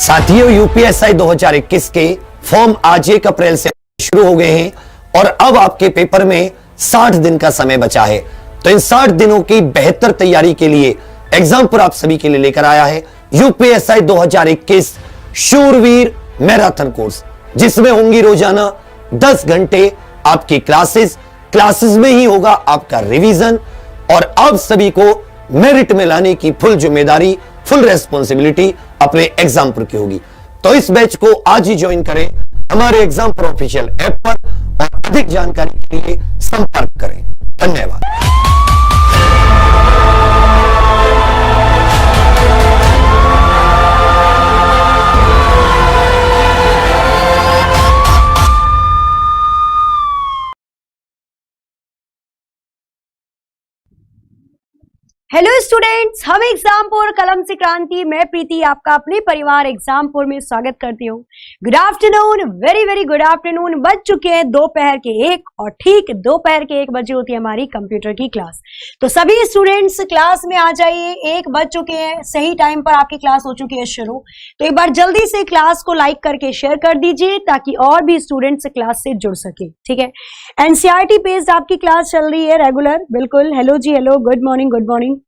साथियों, यूपीएससी 2021 के फॉर्म आज 1 अप्रैल से शुरू हो गए हैं और अब आपके पेपर में 60 दिन का समय बचा है। तो इन 60 दिनों की बेहतर तैयारी के लिए एग्जामपुर आप सभी के लिए लेकर आया है यूपीएससी 2021 शूरवीर मैराथन कोर्स, जिसमें होंगी रोजाना 10 घंटे आपकी क्लासेस में ही होगा आपका रिवीजन और आप सभी को मेरिट में लाने की फुल जिम्मेदारी, फुल रेस्पॉन्सिबिलिटी अपने एग्जामपुर की होगी। तो इस बैच को आज ही ज्वाइन करें हमारे एग्जामपुर ऑफिशियल ऐप पर और अधिक जानकारी के लिए संपर्क करें। धन्यवाद। हेलो स्टूडेंट्स, हम एग्जामपुर कलम से क्रांति, मैं प्रीति आपका अपने परिवार एग्जामपुर में स्वागत करती हूँ। Good afternoon, very very good afternoon. बज चुके हैं दोपहर के 1 और ठीक दोपहर के 1 बजे होती है हमारी कंप्यूटर की क्लास। तो सभी स्टूडेंट्स क्लास में आ जाइए, 1 बज चुके हैं, सही टाइम पर आपकी क्लास हो चुकी है शुरू। तो एक बार जल्दी से क्लास को लाइक करके शेयर कर दीजिए ताकि और भी स्टूडेंट्स क्लास से जुड़ सके। ठीक है, एनसीईआरटी बेस्ड आपकी क्लास चल रही है रेगुलर, बिल्कुल। हेलो जी, hello, good morning, good morning.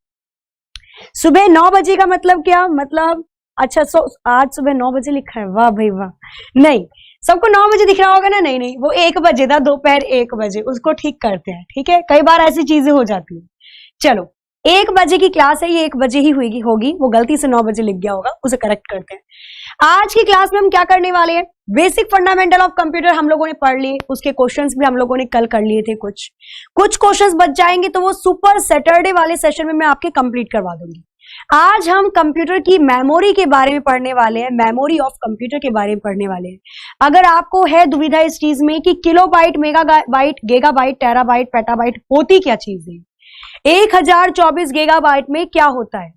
सुबह 9 बजे का मतलब क्या? मतलब अच्छा, आज सुबह 9 बजे लिखा है, वाह भाई वाह। नहीं, सबको 9 बजे दिख रहा होगा ना? नहीं, वो 1 बजे था, दोपहर 1 बजे, उसको ठीक करते हैं। ठीक है, कई बार ऐसी चीजें हो जाती है। चलो, 1 बजे की क्लास है, ये 1 बजे ही होगी, वो गलती से 9 बजे लिख गया होगा, उसे करेक्ट करते हैं। आज की क्लास में हम क्या करने वाले हैं? बेसिक फंडामेंटल ऑफ कंप्यूटर हम लोगों ने पढ़ लिए, उसके क्वेश्चंस भी हम लोगों ने कल कर लिए थे। कुछ क्वेश्चंस बच जाएंगे तो वो सुपर सैटरडे वाले सेशन में मैं आपके कंप्लीट करवा दूंगी। आज हम कंप्यूटर की मेमोरी के बारे में पढ़ने वाले हैं, मेमोरी ऑफ कंप्यूटर के बारे में पढ़ने वाले हैं। अगर आपको है दुविधा इस चीज में कि kilobyte, megabyte, gigabyte, terabyte, petabyte होती क्या चीज है, 1024 गीगाबाइट में क्या होता है,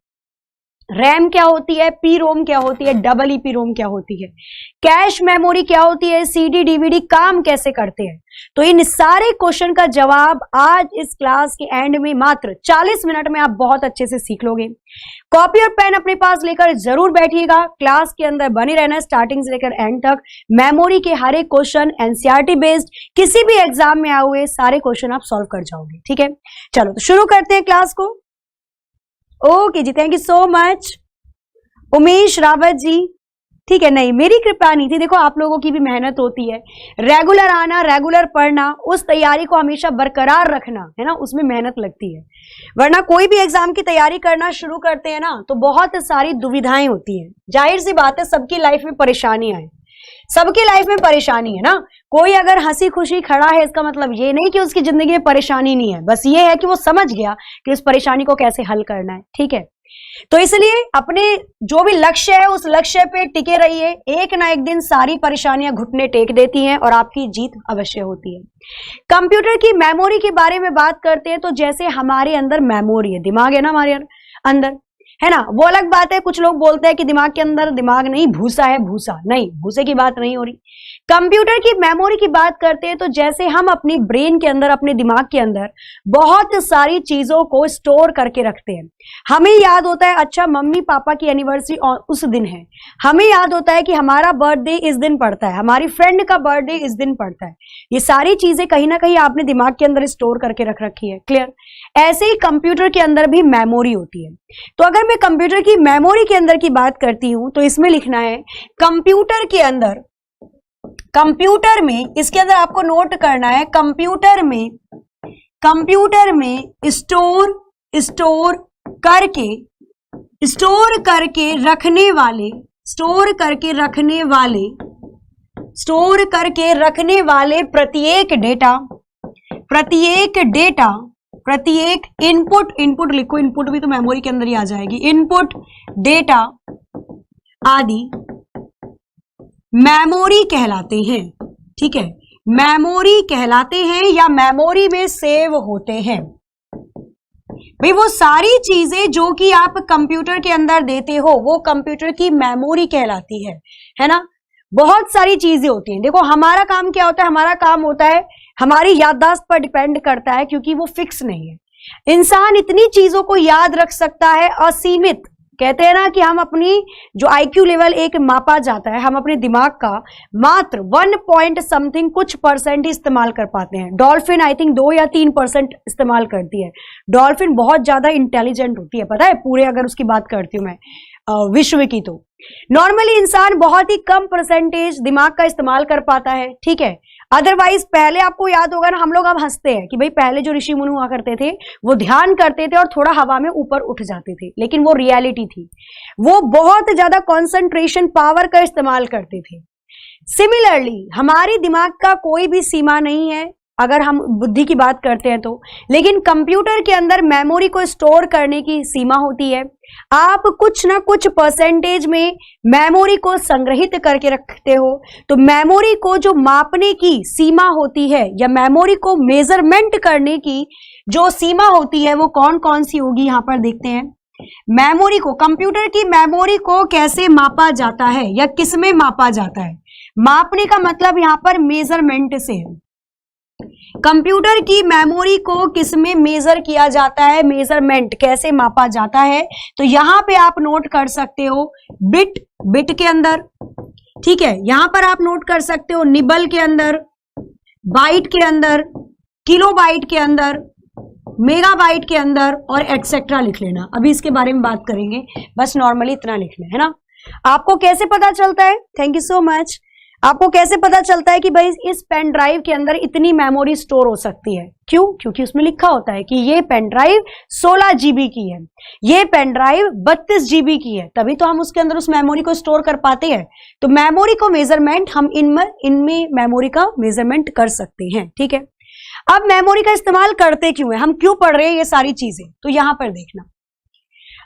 रैम क्या होती है, पी रोम क्या होती है, डबल ईपी रोम क्या होती है, कैश मेमोरी क्या होती है, सीडी डीवीडी काम कैसे करते हैं, तो इन सारे क्वेश्चन का जवाब आज इस क्लास के एंड में मात्र 40 मिनट में आप बहुत अच्छे से सीख लोगे। कॉपी और पेन अपने पास लेकर जरूर बैठिएगा, क्लास के अंदर बने रहना स्टार्टिंग से लेकर एंड तक। मेमोरी के हर एक क्वेश्चन एनसीईआरटी बेस्ड, किसी भी एग्जाम में आए हुए सारे क्वेश्चन आप सॉल्व कर जाओगे। ठीक है, चलो तो शुरू करते हैं क्लास को। ओके जी, thank you so much Umesh Rawat ji. ठीक है, नहीं मेरी कृपा नहीं थी, देखो आप लोगों की भी मेहनत होती है, रेगुलर आना, रेगुलर पढ़ना, उस तैयारी को हमेशा बरकरार रखना है ना, उसमें मेहनत लगती है। वरना कोई भी एग्जाम की तैयारी करना शुरू करते हैं ना तो बहुत सारी दुविधाएं होती हैं। जाहिर सी बात है, सबकी लाइफ में परेशानियां हैं, सबकी लाइफ में परेशानी है ना। कोई अगर हंसी खुशी खड़ा है इसका मतलब ये नहीं कि उसकी जिंदगी में परेशानी नहीं है, बस ये है कि वो समझ गया कि उस परेशानी को कैसे हल करना है। ठीक है, तो इसलिए अपने जो भी लक्ष्य है उस लक्ष्य पे टिके रहिए, एक ना एक दिन सारी परेशानियां घुटने टेक देती हैं और आपकी जीत अवश्य होती है। कंप्यूटर की मेमोरी के बारे में बात करते हैं तो जैसे हमारे अंदर मेमोरी है, दिमाग है ना हमारे अंदर, है ना, वो अलग बात है। कुछ लोग बोलते हैं कि दिमाग के अंदर दिमाग नहीं, भूसा है, भूसा नहीं, भूसे की बात नहीं हो रही। कंप्यूटर की मेमोरी की बात करते हैं तो जैसे हम अपनी ब्रेन के अंदर, अपने दिमाग के अंदर बहुत सारी चीजों को स्टोर करके रखते हैं। हमें याद होता है, अच्छा मम्मी पापा की एनिवर्सरी उस दिन है, हमें याद होता है कि हमारा बर्थडे इस दिन पड़ता है, हमारी फ्रेंड का बर्थडे इस दिन पड़ता है। ये सारी चीजें कहीं ना कहीं आपने दिमाग के अंदर स्टोर करके रख रखी है। क्लियर? ऐसे ही कंप्यूटर के अंदर भी मेमोरी होती है। तो अगर मैं कंप्यूटर की मेमोरी के अंदर की बात करती हूं तो इसमें लिखना है कंप्यूटर के अंदर, कंप्यूटर में, इसके अंदर आपको नोट करना है कंप्यूटर में स्टोर करके रखने वाले प्रत्येक इनपुट लिखो, इनपुट भी तो मेमोरी के अंदर ही आ जाएगी, इनपुट डेटा आदि मेमोरी कहलाते हैं। ठीक है, मेमोरी कहलाते हैं या मेमोरी में सेव होते हैं। भाई वो सारी चीजें जो कि आप कंप्यूटर के अंदर देते हो वो कंप्यूटर की मेमोरी कहलाती है ना। बहुत सारी चीजें होती हैं। देखो हमारा काम क्या होता है, हमारा काम होता है हमारी याददाश्त पर डिपेंड करता है, क्योंकि वो फिक्स नहीं है। इंसान इतनी चीजों को याद रख सकता है असीमित, कहते हैं ना कि हम अपनी जो IQ लेवल एक मापा जाता है, हम अपने दिमाग का मात्र 1 पॉइंट समथिंग कुछ परसेंट ही इस्तेमाल कर पाते हैं। डॉल्फिन आई थिंक 2 या 3% इस्तेमाल करती है। डॉल्फिन बहुत ज्यादा इंटेलिजेंट होती है, पता है, पूरे अगर उसकी बात करती हूँ मैं विश्व की, तो नॉर्मली इंसान बहुत ही कम परसेंटेज दिमाग का इस्तेमाल कर पाता है, ठीक है। अदरवाइज पहले आपको याद होगा ना, हम लोग अब हंसते हैं कि भाई पहले जो ऋषि मुनि हुआ करते थे वो ध्यान करते थे और थोड़ा हवा में ऊपर उठ जाते थे, लेकिन वो रियलिटी थी। वो बहुत ज्यादा कंसंट्रेशन पावर का इस्तेमाल करते थे। सिमिलरली हमारी दिमाग का कोई भी सीमा नहीं है अगर हम बुद्धि की बात करते हैं तो, लेकिन कंप्यूटर के अंदर मेमोरी को स्टोर करने की सीमा होती है। आप कुछ ना कुछ परसेंटेज में मेमोरी को संग्रहित करके रखते हो, तो मेमोरी को जो मापने की सीमा होती है या मेमोरी को मेजरमेंट करने की जो सीमा होती है वो कौन कौन सी होगी, यहां पर देखते हैं। मेमोरी को, कंप्यूटर की मेमोरी को कैसे मापा जाता है या किस में मापा जाता है? मापने का मतलब यहां पर मेजरमेंट से है। कंप्यूटर की मेमोरी को किस में मेजर किया जाता है, मेजरमेंट कैसे मापा जाता है? तो यहां पे आप नोट कर सकते हो बिट के अंदर, ठीक है। यहां पर आप नोट कर सकते हो निबल के अंदर, बाइट के अंदर, किलोबाइट के अंदर, मेगाबाइट के अंदर और एटसेट्रा लिख लेना। अभी इसके बारे में बात करेंगे, बस नॉर्मली इतना लिखना है ना। आपको कैसे पता चलता है, थैंक यू सो मच, आपको कैसे पता चलता है कि भाई इस पेन ड्राइव के अंदर इतनी मेमोरी स्टोर हो सकती है? क्यों? क्योंकि उसमें लिखा होता है कि ये पेन ड्राइव 16 GB की है, ये पेन ड्राइव 32 GB की है, तभी तो हम उसके अंदर उस मेमोरी को स्टोर कर पाते हैं। तो मेमोरी को मेजरमेंट हम इनमें मेमोरी का मेजरमेंट कर सकते हैं, ठीक है। अब मेमोरी का इस्तेमाल करते क्यों है, हम क्यों पढ़ रहे हैं ये सारी चीजें, तो यहां पर देखना।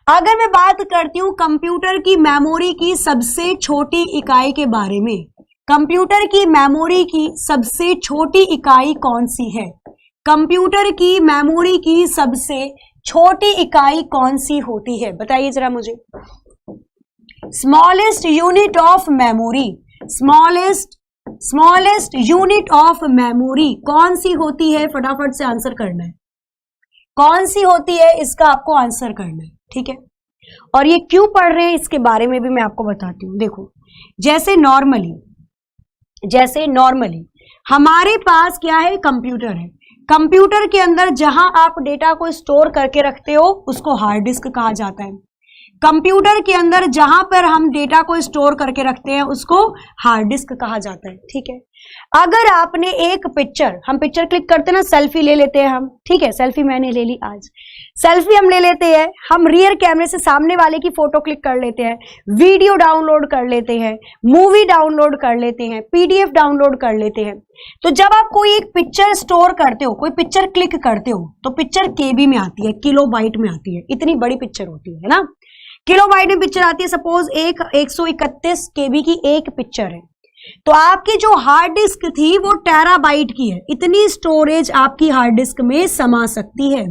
अगर मैं बात करती हूं कंप्यूटर की मेमोरी की सबसे छोटी इकाई के बारे में, कंप्यूटर की मेमोरी की सबसे छोटी इकाई कौन सी है? कंप्यूटर की मेमोरी की सबसे छोटी इकाई कौन सी होती है, बताइए जरा मुझे। Smallest unit of memory, smallest unit of memory कौन सी होती है? फटाफट से आंसर करना है, कौन सी होती है इसका आपको आंसर करना है, ठीक है। और ये क्यों पढ़ रहे हैं इसके बारे में भी मैं आपको बताती हूं। देखो, जैसे नॉर्मली हमारे पास क्या है, कंप्यूटर है। कंप्यूटर के अंदर जहां आप डेटा को स्टोर करके रखते हो उसको हार्ड डिस्क कहा जाता है। कंप्यूटर के अंदर जहां पर हम डेटा को स्टोर करके रखते हैं उसको हार्ड डिस्क कहा जाता है, ठीक है। अगर आपने एक पिक्चर, हम पिक्चर क्लिक करते हैं ना, सेल्फी ले लेते हैं हम, ठीक है। सेल्फी मैंने ले ली आज, सेल्फी हम ले लेते हैं, हम रियर कैमरे से सामने वाले की फोटो क्लिक कर लेते हैं, वीडियो डाउनलोड कर लेते हैं, मूवी डाउनलोड कर लेते हैं, PDF डाउनलोड कर लेते हैं। तो जब आप कोई एक पिक्चर स्टोर करते हो, कोई पिक्चर क्लिक करते हो, तो पिक्चर KB में आती है, किलोबाइट में आती है, इतनी बड़ी पिक्चर होती है ना, किलोबाइट में पिक्चर आती है। सपोज 131 KB की एक पिक्चर है, तो आपकी जो हार्ड डिस्क थी वो टेराबाइट की है, इतनी स्टोरेज आपकी हार्ड डिस्क में समा सकती है।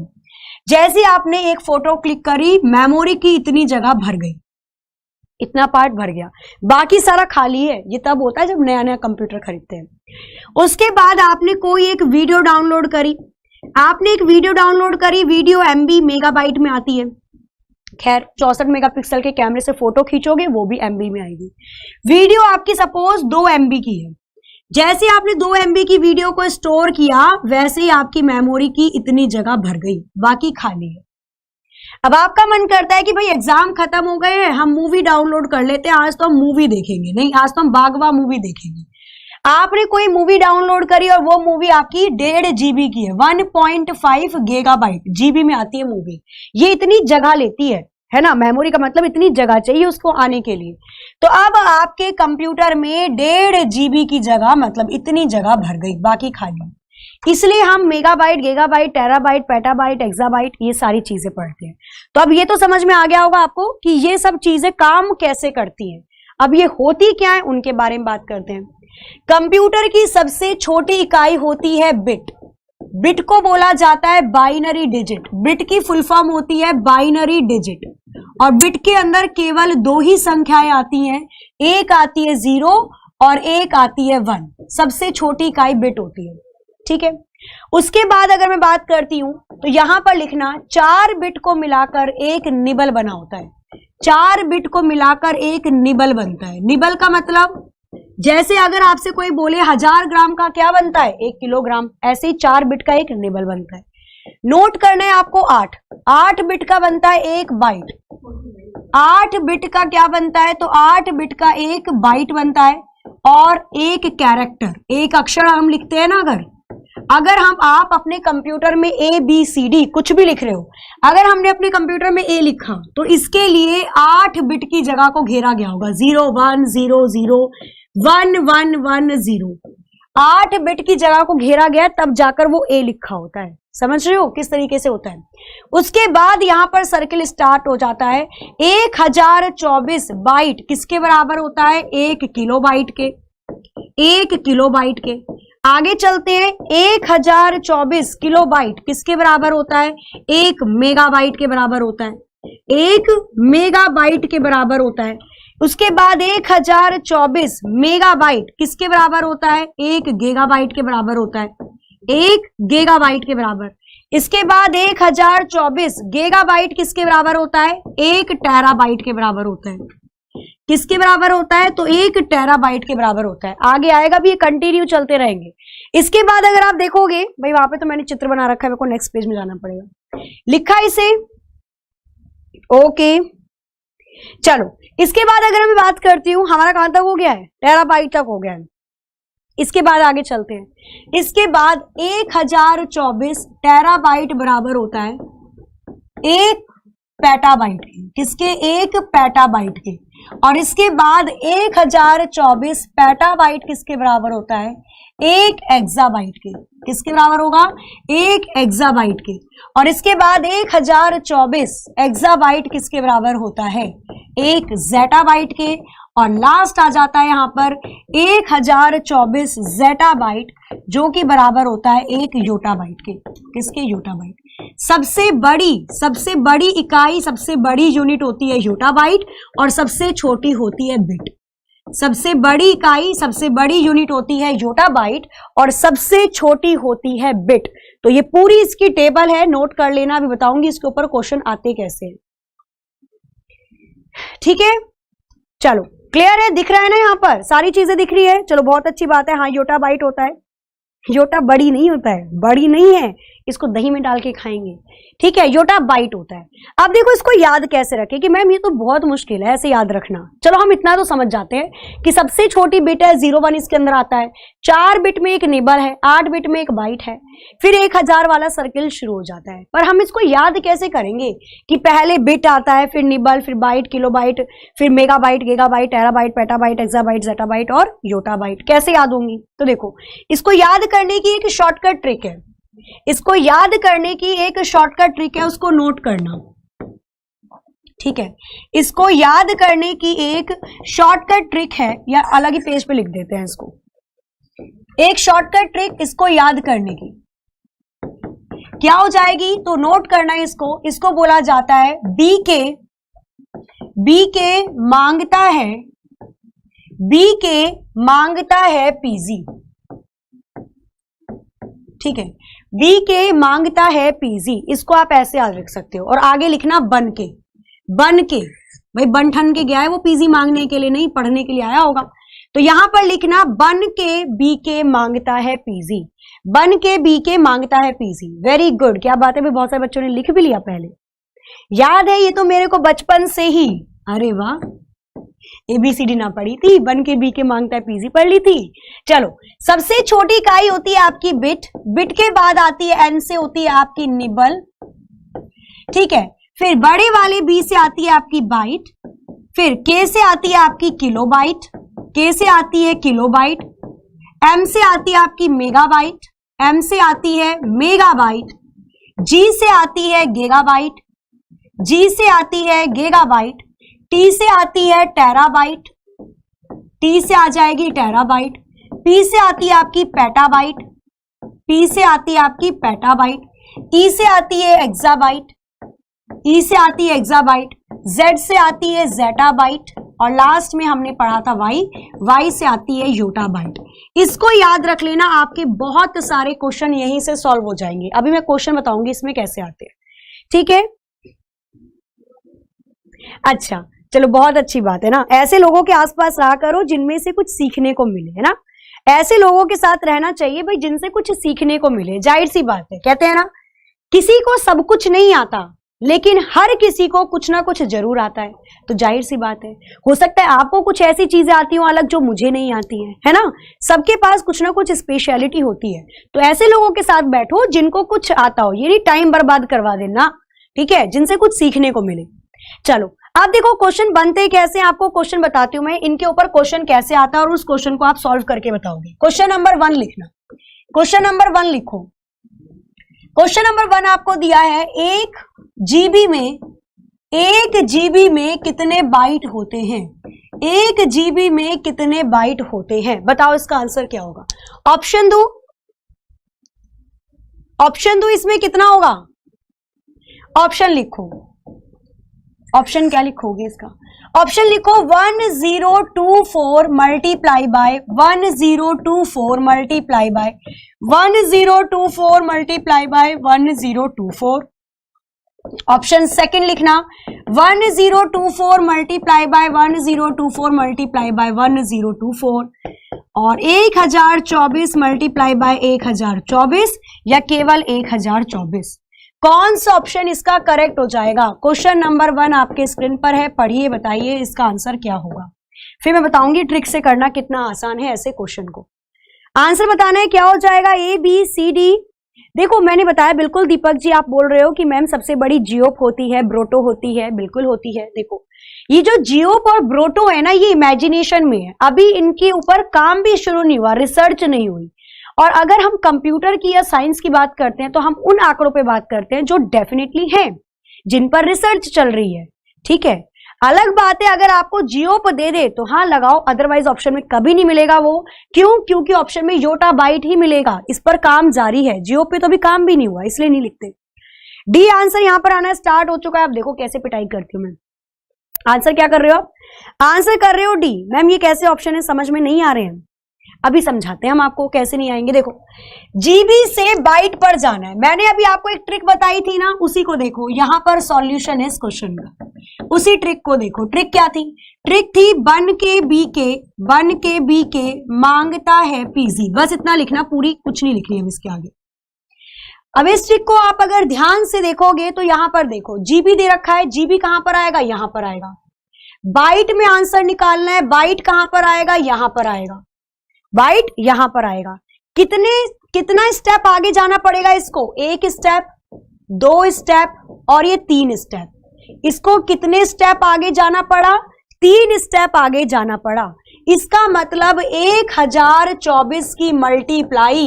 जैसे आपने एक फोटो क्लिक करी, मेमोरी की इतनी जगह भर गई, इतना पार्ट भर गया, बाकी सारा खाली है। ये तब होता है जब नया नया कंप्यूटर खरीदते हैं। उसके बाद आपने कोई एक वीडियो डाउनलोड करी, वीडियो MB मेगाबाइट में आती है। खैर 64 मेगापिक्सल के कैमरे से फोटो खींचोगे वो भी MB में आएगी। वीडियो आपकी सपोज 2 MB की है, जैसे आपने 2 MB की वीडियो को स्टोर किया वैसे ही आपकी मेमोरी की इतनी जगह भर गई, बाकी खाली है। अब आपका मन करता है कि भाई एग्जाम खत्म हो गए हैं, हम मूवी डाउनलोड कर लेते हैं, आज तो हम मूवी देखेंगे, नहीं आज तो हम बागवा मूवी देखेंगे। आपने कोई मूवी डाउनलोड करी और वो मूवी आपकी 1.5 GB की है, 1.5 GB GB में आती है मूवी। ये इतनी जगह लेती है ना, मेमोरी का मतलब इतनी जगह चाहिए उसको आने के लिए। तो अब आपके कंप्यूटर में 1.5 GB की जगह, मतलब इतनी जगह भर गई, बाकी खाली। इसलिए हम megabyte, gigabyte, terabyte, petabyte, exabyte ये सारी चीजें पढ़ते हैं। तो अब ये तो समझ में आ गया होगा आपको कि ये सब चीजें काम कैसे करती हैं। अब ये होती क्या है उनके बारे में बात करते हैं। कंप्यूटर की सबसे छोटी इकाई होती है बिट। बिट को बोला जाता है बाइनरी डिजिट। बिट की फुल फॉर्म होती है बाइनरी डिजिट, और बिट के अंदर केवल 2 ही संख्याएं आती हैं, एक आती है 0 और एक आती है 1। सबसे छोटी इकाई बिट होती है, ठीक है। उसके बाद अगर मैं बात करती हूं तो यहां पर लिखना 4 बिट को मिलाकर एक निबल बना होता है। 4 बिट को मिलाकर एक निबल बनता है। निबल का मतलब जैसे अगर आपसे कोई बोले 1000 ग्राम का क्या बनता है, 1 किलोग्राम, ऐसे ही 4 बिट का एक निबल बनता है। नोट करना है आपको 8 बिट का बनता है एक बाइट। 8 बिट का क्या बनता है, तो 8 बिट का एक बाइट बनता है और एक कैरेक्टर, एक अक्षर हम लिखते हैं ना। अगर आप अपने कंप्यूटर में ABCD कुछ भी लिख रहे हो, अगर हमने अपने कंप्यूटर में A लिखा तो इसके लिए 8 बिट की जगह को घेरा गया होगा, 0 1 0 0 1 1 1 0। 8 बिट की जगह को घेरा गया तब जाकर वो A लिखा होता है। समझ रहे हो किस तरीके से होता है। उसके बाद यहां पर सर्किल स्टार्ट हो जाता है। 1024 बाइट किसके बराबर होता है, 1 किलोबाइट के। 1 किलोबाइट के आगे चलते हैं। 1024 किलोबाइट किसके बराबर होता है, 1 मेगाबाइट के बराबर होता है। 1 मेगाबाइट के बराबर होता है। उसके बाद 1024 मेगाबाइट किसके बराबर होता है, 1 गीगाबाइट के बराबर होता है। 1 गीगाबाइट के बराबर। इसके बाद 1024 गीगाबाइट किसके बराबर होता है, 1 टेराबाइट के बराबर होता है। किसके बराबर होता है, तो 1 टेराबाइट के बराबर होता है। आगे आएगा भी, ये कंटिन्यू चलते रहेंगे। इसके बाद अगर आप देखोगे, भाई वहां पे तो मैंने चित्र बना रखा है, मेरे को नेक्स्ट पेज में जाना पड़ेगा। लिखा इसे, ओके चलो। इसके बाद अगर मैं बात करती हूं, हमारा कहां तक हो गया है, टेराबाइट तक हो गया है। इसके बाद आगे चलते हैं। इसके बाद 1024 टेराबाइट बराबर होता है 1 पेटाबाइट के। किसके, 1 पेटाबाइट के। और इसके बाद 1024 पेटाबाइट किसके बराबर होता है, 1 एक्साबाइट के। किसके बराबर होगा, 1 एक्साबाइट के। और इसके बाद 1024 एक्साबाइट किसके बराबर होता है, 1 जेटाबाइट के। और लास्ट आ जाता है यहां पर 1024 जेटाबाइट जो कि बराबर होता है 1 योटाबाइट के। किसके, योटाबाइट। सबसे बड़ी इकाई, सबसे बड़ी यूनिट होती है योटाबाइट और सबसे छोटी होती है बिट। सबसे बड़ी इकाई, सबसे बड़ी यूनिट होती है योटाबाइट और सबसे छोटी होती है बिट। तो ये पूरी इसकी टेबल है, नोट कर लेना, अभी बताऊंगी इसके ऊपर क्वेश्चन आते कैसे हैं। ठीक है, चलो क्लियर है, दिख रहा है ना, यहाँ पर सारी चीजें दिख रही है। चलो बहुत अच्छी बात है। हाँ, योटाबाइट होता है, योटा बड़ी नहीं होता है, बड़ी नहीं है, इसको दही में डाल के खाएंगे। ठीक है, योटाबाइट होता है। अब देखो इसको याद कैसे रखें कि मैम ये तो बहुत मुश्किल है ऐसे याद रखना। चलो हम इतना तो समझ जाते हैं कि सबसे छोटी बिट है 01 इसके अंदर आता है, 4 बिट में एक निबल है, 8 बिट में एक बाइट है, फिर 1000 वाला सर्किल शुरू हो जाता है। पर हम इसको याद कैसे करेंगे कि पहले बिट आता है, फिर निबल, फिर बाइट, किलोबाइट, फिर megabyte, gigabyte, terabyte, petabyte, exabyte, zettabyte और योटाबाइट। कैसे याद होंगी, तो देखो इसको याद करने की एक शॉर्टकट ट्रिक है। इसको याद करने की एक शॉर्टकट ट्रिक है, उसको नोट करना। ठीक है, इसको याद करने की एक शॉर्टकट ट्रिक है, या अलग ही पेज पे लिख देते हैं इसको। एक शॉर्टकट ट्रिक इसको याद करने की क्या हो जाएगी, तो नोट करना है इसको। इसको बोला जाता है बीके मांगता है पीजी। ठीक है, बी के मांगता है पीजी, इसको आप ऐसे याद रख सकते हो। और आगे लिखना बन के, भाई बन ठन के गया है वो पीजी मांगने के लिए नहीं, पढ़ने के लिए आया होगा। तो यहां पर लिखना बन के बी के मांगता है पीजी, बन के बी के मांगता है पीजी। वेरी गुड, क्या बात है, भी बहुत सारे बच्चों ने लिख भी लिया पहले, याद है ये तो मेरे को बचपन से ही। अरे वाह, ABCD ना पढ़ी थी, बन के बी के मांगता है पीजी पढ़ ली थी। चलो, सबसे छोटी इकाई होती है आपकी बिट, बिट के बाद आती है N से होती है आपकी निबल। ठीक है, फिर बड़े वाले B से आती है आपकी बाइट, फिर K से आती है आपकी किलोबाइट, K से आती है किलोबाइट, M से आती है आपकी मेगाबाइट, M से आती है मेगाबाइट, G से आती है गीगाबाइट, G से आती है गीगाबाइट, T से आती है टेराबाइट, T से आ जाएगी टेराबाइट, P से आती है आपकी पेटाबाइट, P से आती है आपकी पेटाबाइट, E से आती है एक्साबाइट, E से आती है एक्साबाइट, Z से आती है जेटाबाइट और लास्ट में हमने पढ़ा था Y से आती है योटाबाइट। इसको याद रख लेना, आपके बहुत सारे क्वेश्चन यहीं से सॉल्व हो जाएंगे। अभी मैं क्वेश्चन बताऊंगी इसमें कैसे आते हैं। ठीक है, अच्छा चलो, बहुत अच्छी बात है ना, ऐसे लोगों के आसपास रहा करो जिनमें से कुछ सीखने को मिले, है ना। ऐसे लोगों के साथ रहना चाहिए भाई जिनसे कुछ सीखने को मिले। जाहिर सी बात है, कहते हैं ना किसी को सब कुछ नहीं आता, लेकिन हर किसी को कुछ ना कुछ जरूर आता है। तो जाहिर सी बात है, हो सकता है आपको कुछ ऐसी चीजें आती हो अलग जो मुझे नहीं आती है ना। सबके पास कुछ ना कुछ स्पेशलिटी होती है। तो ऐसे लोगों के साथ बैठो जिनको कुछ आता हो, ये नहीं टाइम बर्बाद करवा देना, ठीक है, जिनसे कुछ सीखने को मिले। चलो आप देखो क्वेश्चन बनते कैसे, आपको क्वेश्चन बताती हूं मैं, इनके ऊपर क्वेश्चन कैसे आता है और उस क्वेश्चन को आप सॉल्व करके बताओगे। क्वेश्चन नंबर 1 लिखना, क्वेश्चन नंबर 1 लिखो। क्वेश्चन नंबर 1 आपको दिया है 1 GB में कितने बाइट होते हैं। 1 GB में कितने बाइट होते हैं, बताओ इसका आंसर क्या होगा। ऑप्शन दो, ऑप्शन दो, इसमें कितना होगा, ऑप्शन लिखो। ऑप्शन क्या लिखोगे इसका, ऑप्शन लिखो 1024 multiply by 1024 multiply by 1024 multiply by 1024। Option second लिखना 1024 मल्टीप्लाई बाय 1024 मल्टीप्लाई बाय 1024 और 1024 मल्टीप्लाई बाय 1024 या केवल 1024। कौन सा ऑप्शन इसका करेक्ट हो जाएगा। क्वेश्चन नंबर 1 आपके स्क्रीन पर है, पढ़िए, बताइए इसका आंसर क्या होगा। फिर मैं बताऊंगी ट्रिक से करना कितना आसान है ऐसे क्वेश्चन को। आंसर बताना है, क्या हो जाएगा, ABCD। देखो मैंने बताया, बिल्कुल दीपक जी आप बोल रहे हो कि मैम सबसे बड़ी जियोप होती है, ब्रोटो होती है, बिल्कुल होती है। देखो ये जो जियोप और ब्रोटो है ना, ये इमेजिनेशन में है, अभी इनके ऊपर काम भी शुरू नहीं हुआ, रिसर्च नहीं हुई। और अगर हम कंप्यूटर की या साइंस की बात करते हैं तो हम उन आंकड़ों पे बात करते हैं जो डेफिनेटली हैं, जिन पर रिसर्च चल रही है, ठीक है। अलग बात है अगर आपको जियोप दे दे तो हाँ लगाओ, अदरवाइज ऑप्शन में कभी नहीं मिलेगा वो। क्यों, क्योंकि ऑप्शन में योटा बाइट ही मिलेगा, इस पर काम जारी है, जियोप पे तो अभी काम भी नहीं हुआ, इसलिए नहीं लिखते। डी आंसर यहां पर आना स्टार्ट हो चुका है। अब देखो कैसे पिटाई करती हूं मैं। आंसर क्या कर रहे हो आप, आंसर कर रहे हो डी। मैम ये कैसे ऑप्शन है, समझ में नहीं आ रहे हैं, अभी समझाते हैं हम आपको कैसे नहीं आएंगे। देखो जीबी से बाइट पर जाना है, मैंने अभी आपको एक ट्रिक बताई थी ना, उसी को देखो, यहां पर सॉल्यूशन है इस क्वेश्चन का, उसी ट्रिक को देखो। ट्रिक क्या थी, ट्रिक थी बन के बी के मांगता है पीजी, बस इतना लिखना, पूरी कुछ नहीं लिखनी है इसके आगे। अब इस ट्रिक को आप अगर ध्यान से देखोगे तो यहां पर देखो जीबी दे रखा है, जीबी कहां पर आएगा, यहां पर आएगा। बाइट में आंसर निकालना है, बाइट कहां पर आएगा, यहां पर आएगा, बाइट यहां पर आएगा। कितना स्टेप आगे जाना पड़ेगा इसको, 1 स्टेप, 2 स्टेप और ये 3 स्टेप। इसको कितने स्टेप आगे जाना पड़ा, 3 स्टेप आगे जाना पड़ा। इसका मतलब 1024 की मल्टीप्लाई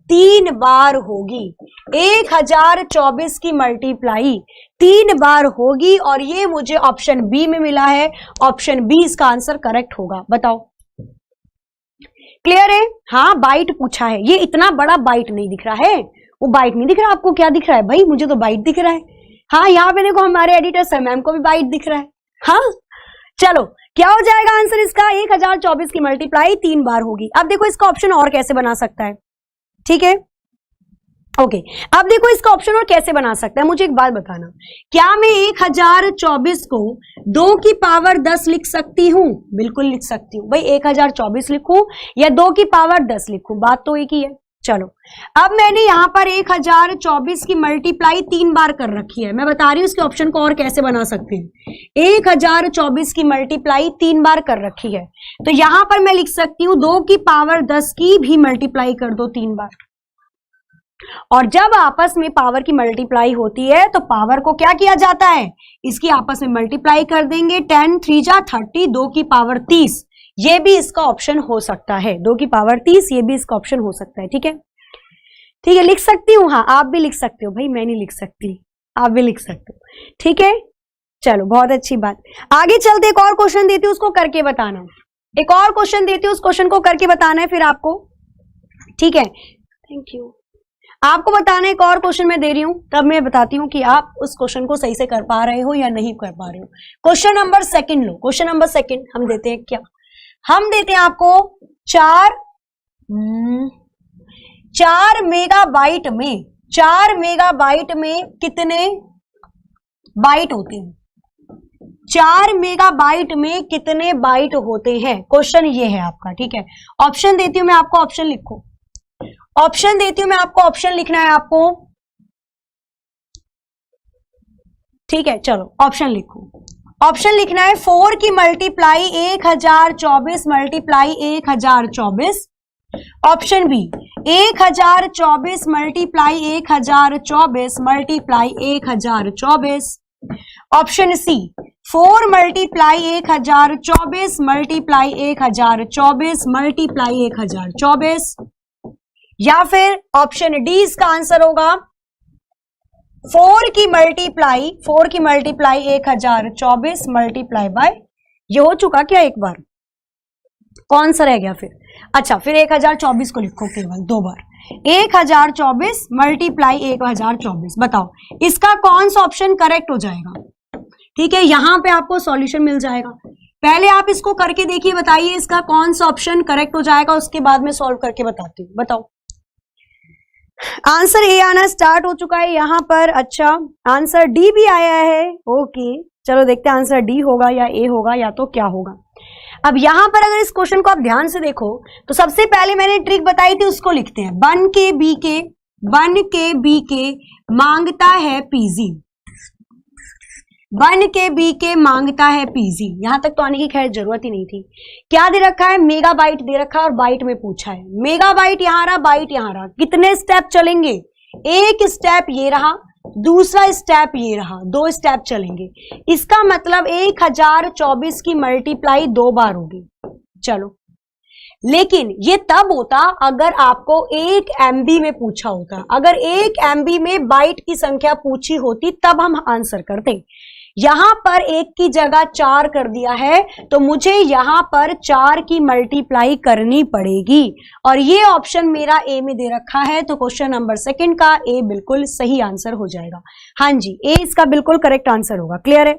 3 बार होगी, 1024 की मल्टीप्लाई 3 बार होगी और ये मुझे ऑप्शन बी में मिला है। ऑप्शन बी इसका आंसर करेक्ट होगा, बताओ क्लियर है। हाँ बाइट पूछा है, ये इतना बड़ा बाइट नहीं दिख रहा है, वो बाइट नहीं दिख रहा, आपको क्या दिख रहा है भाई, मुझे तो बाइट दिख रहा है। हाँ यहाँ पे देखो हमारे एडिटर सर मैम को भी बाइट दिख रहा है। हाँ चलो क्या हो जाएगा आंसर इसका, 1024 की मल्टीप्लाई 3 बार होगी। अब देखो इसका ऑप्शन और कैसे बना सकता है, ठीक है ओके। अब देखो इसका ऑप्शन और कैसे बना सकता है, मुझे एक बात बताना, क्या मैं 1024 को 2 की पावर 10 लिख सकती हूं, बिल्कुल लिख सकती हूं भाई, 1024 लिखूं या 2 की पावर 10 लिखूं, बात तो एक ही है। चलो अब मैंने यहां पर 1024 की मल्टीप्लाई 3 बार कर रखी है, मैं बता रही हूं इसके ऑप्शन को और कैसे बना सकते हैं। 1024 की मल्टीप्लाई 3 बार कर रखी है, तो यहां पर मैं लिख सकती हूं 2 की पावर 10 की भी मल्टीप्लाई कर दो 3 बार। और जब आपस में पावर की मल्टीप्लाई होती है तो पावर को क्या किया जाता है, इसकी आपस में मल्टीप्लाई कर देंगे। 10 3 जा 30, 2 की पावर 30, ये भी इसका ऑप्शन हो सकता है, 2 की पावर 30 ये भी इसका ऑप्शन हो सकता है। ठीक है ठीक है, लिख सकती हूँ, हाँ आप भी लिख सकते हो भाई, मैं नहीं लिख सकती, आप भी लिख सकते हो। ठीक है चलो बहुत अच्छी बात, आगे चलते एक और क्वेश्चन देती हूँ, उसको करके बताना। एक और क्वेश्चन देती हूँ, उस क्वेश्चन को करके बताना है फिर आपको, ठीक है थैंक यू। आपको बताना है, एक और क्वेश्चन मैं दे रही हूं, तब मैं बताती हूं कि आप उस क्वेश्चन को सही से कर पा रहे हो या नहीं कर पा रहे हो। क्वेश्चन नंबर 2 लो, क्वेश्चन नंबर 2 हम देते हैं क्या, हम देते हैं आपको 4 मेगाबाइट में, 4 मेगाबाइट में कितने बाइट होते हैं, 4 मेगाबाइट में कितने बाइट होते हैं, क्वेश्चन ये है आपका। ठीक है, ऑप्शन देती हूं मैं आपको, ऑप्शन लिखो, ऑप्शन देती हूं मैं आपको, ऑप्शन लिखना है आपको। ठीक है, चलो ऑप्शन लिखो, ऑप्शन लिखना है 4 की multiply 1024 multiply 1024। Option B 1024 multiply 1024 multiply 1024। Option C 4 multiply 1024 multiply 1024 multiply 1024। या फिर ऑप्शन डी इसका आंसर होगा 4 की मल्टीप्लाई 1024 मल्टीप्लाई बाय, ये हो चुका क्या एक बार, कौन सा रह गया फिर? अच्छा, फिर 1024 को लिखो केवल 2 बार, 1024 मल्टीप्लाई 1024। बताओ इसका कौन सा ऑप्शन करेक्ट हो जाएगा? ठीक है, यहां पे आपको सॉल्यूशन मिल जाएगा। पहले आप इसको करके देखिए, बताइए इसका कौन सा ऑप्शन करेक्ट हो जाएगा, उसके बाद मैं सॉल्व करके बताती हूँ। बताओ, आंसर ए आना स्टार्ट हो चुका है यहां पर। अच्छा, आंसर डी भी आया है। ओके, चलो देखते हैं आंसर डी होगा या ए होगा या तो क्या होगा। अब यहां पर अगर इस क्वेश्चन को आप ध्यान से देखो तो सबसे पहले मैंने ट्रिक बताई थी, उसको लिखते हैं। 1 के मांगता है पीजी, 1 के मांगता है पीजी। यहां तक तो आने की खैर जरूरत ही नहीं थी। क्या दे रखा है? मेगाबाइट दे रखा है और बाइट में पूछा है। मेगाबाइट यहां रहा, बाइट यहां रहा, कितने स्टेप चलेंगे? एक स्टेप ये रहा, दूसरा स्टेप ये रहा, 2 स्टेप चलेंगे। इसका मतलब 1024 की मल्टीप्लाई 2 बार होगी। चलो, लेकिन ये तब होता अगर आपको 1 MB में पूछा होता। अगर 1 MB में बाइट की संख्या पूछी होती तब हम आंसर करते। यहां पर 1 की जगह 4 कर दिया है, तो मुझे यहां पर 4 की मल्टीप्लाई करनी पड़ेगी और ये ऑप्शन मेरा ए में दे रखा है, तो क्वेश्चन नंबर 2 का ए बिल्कुल सही आंसर हो जाएगा। हाँ जी, ए इसका बिल्कुल करेक्ट आंसर होगा। क्लियर है?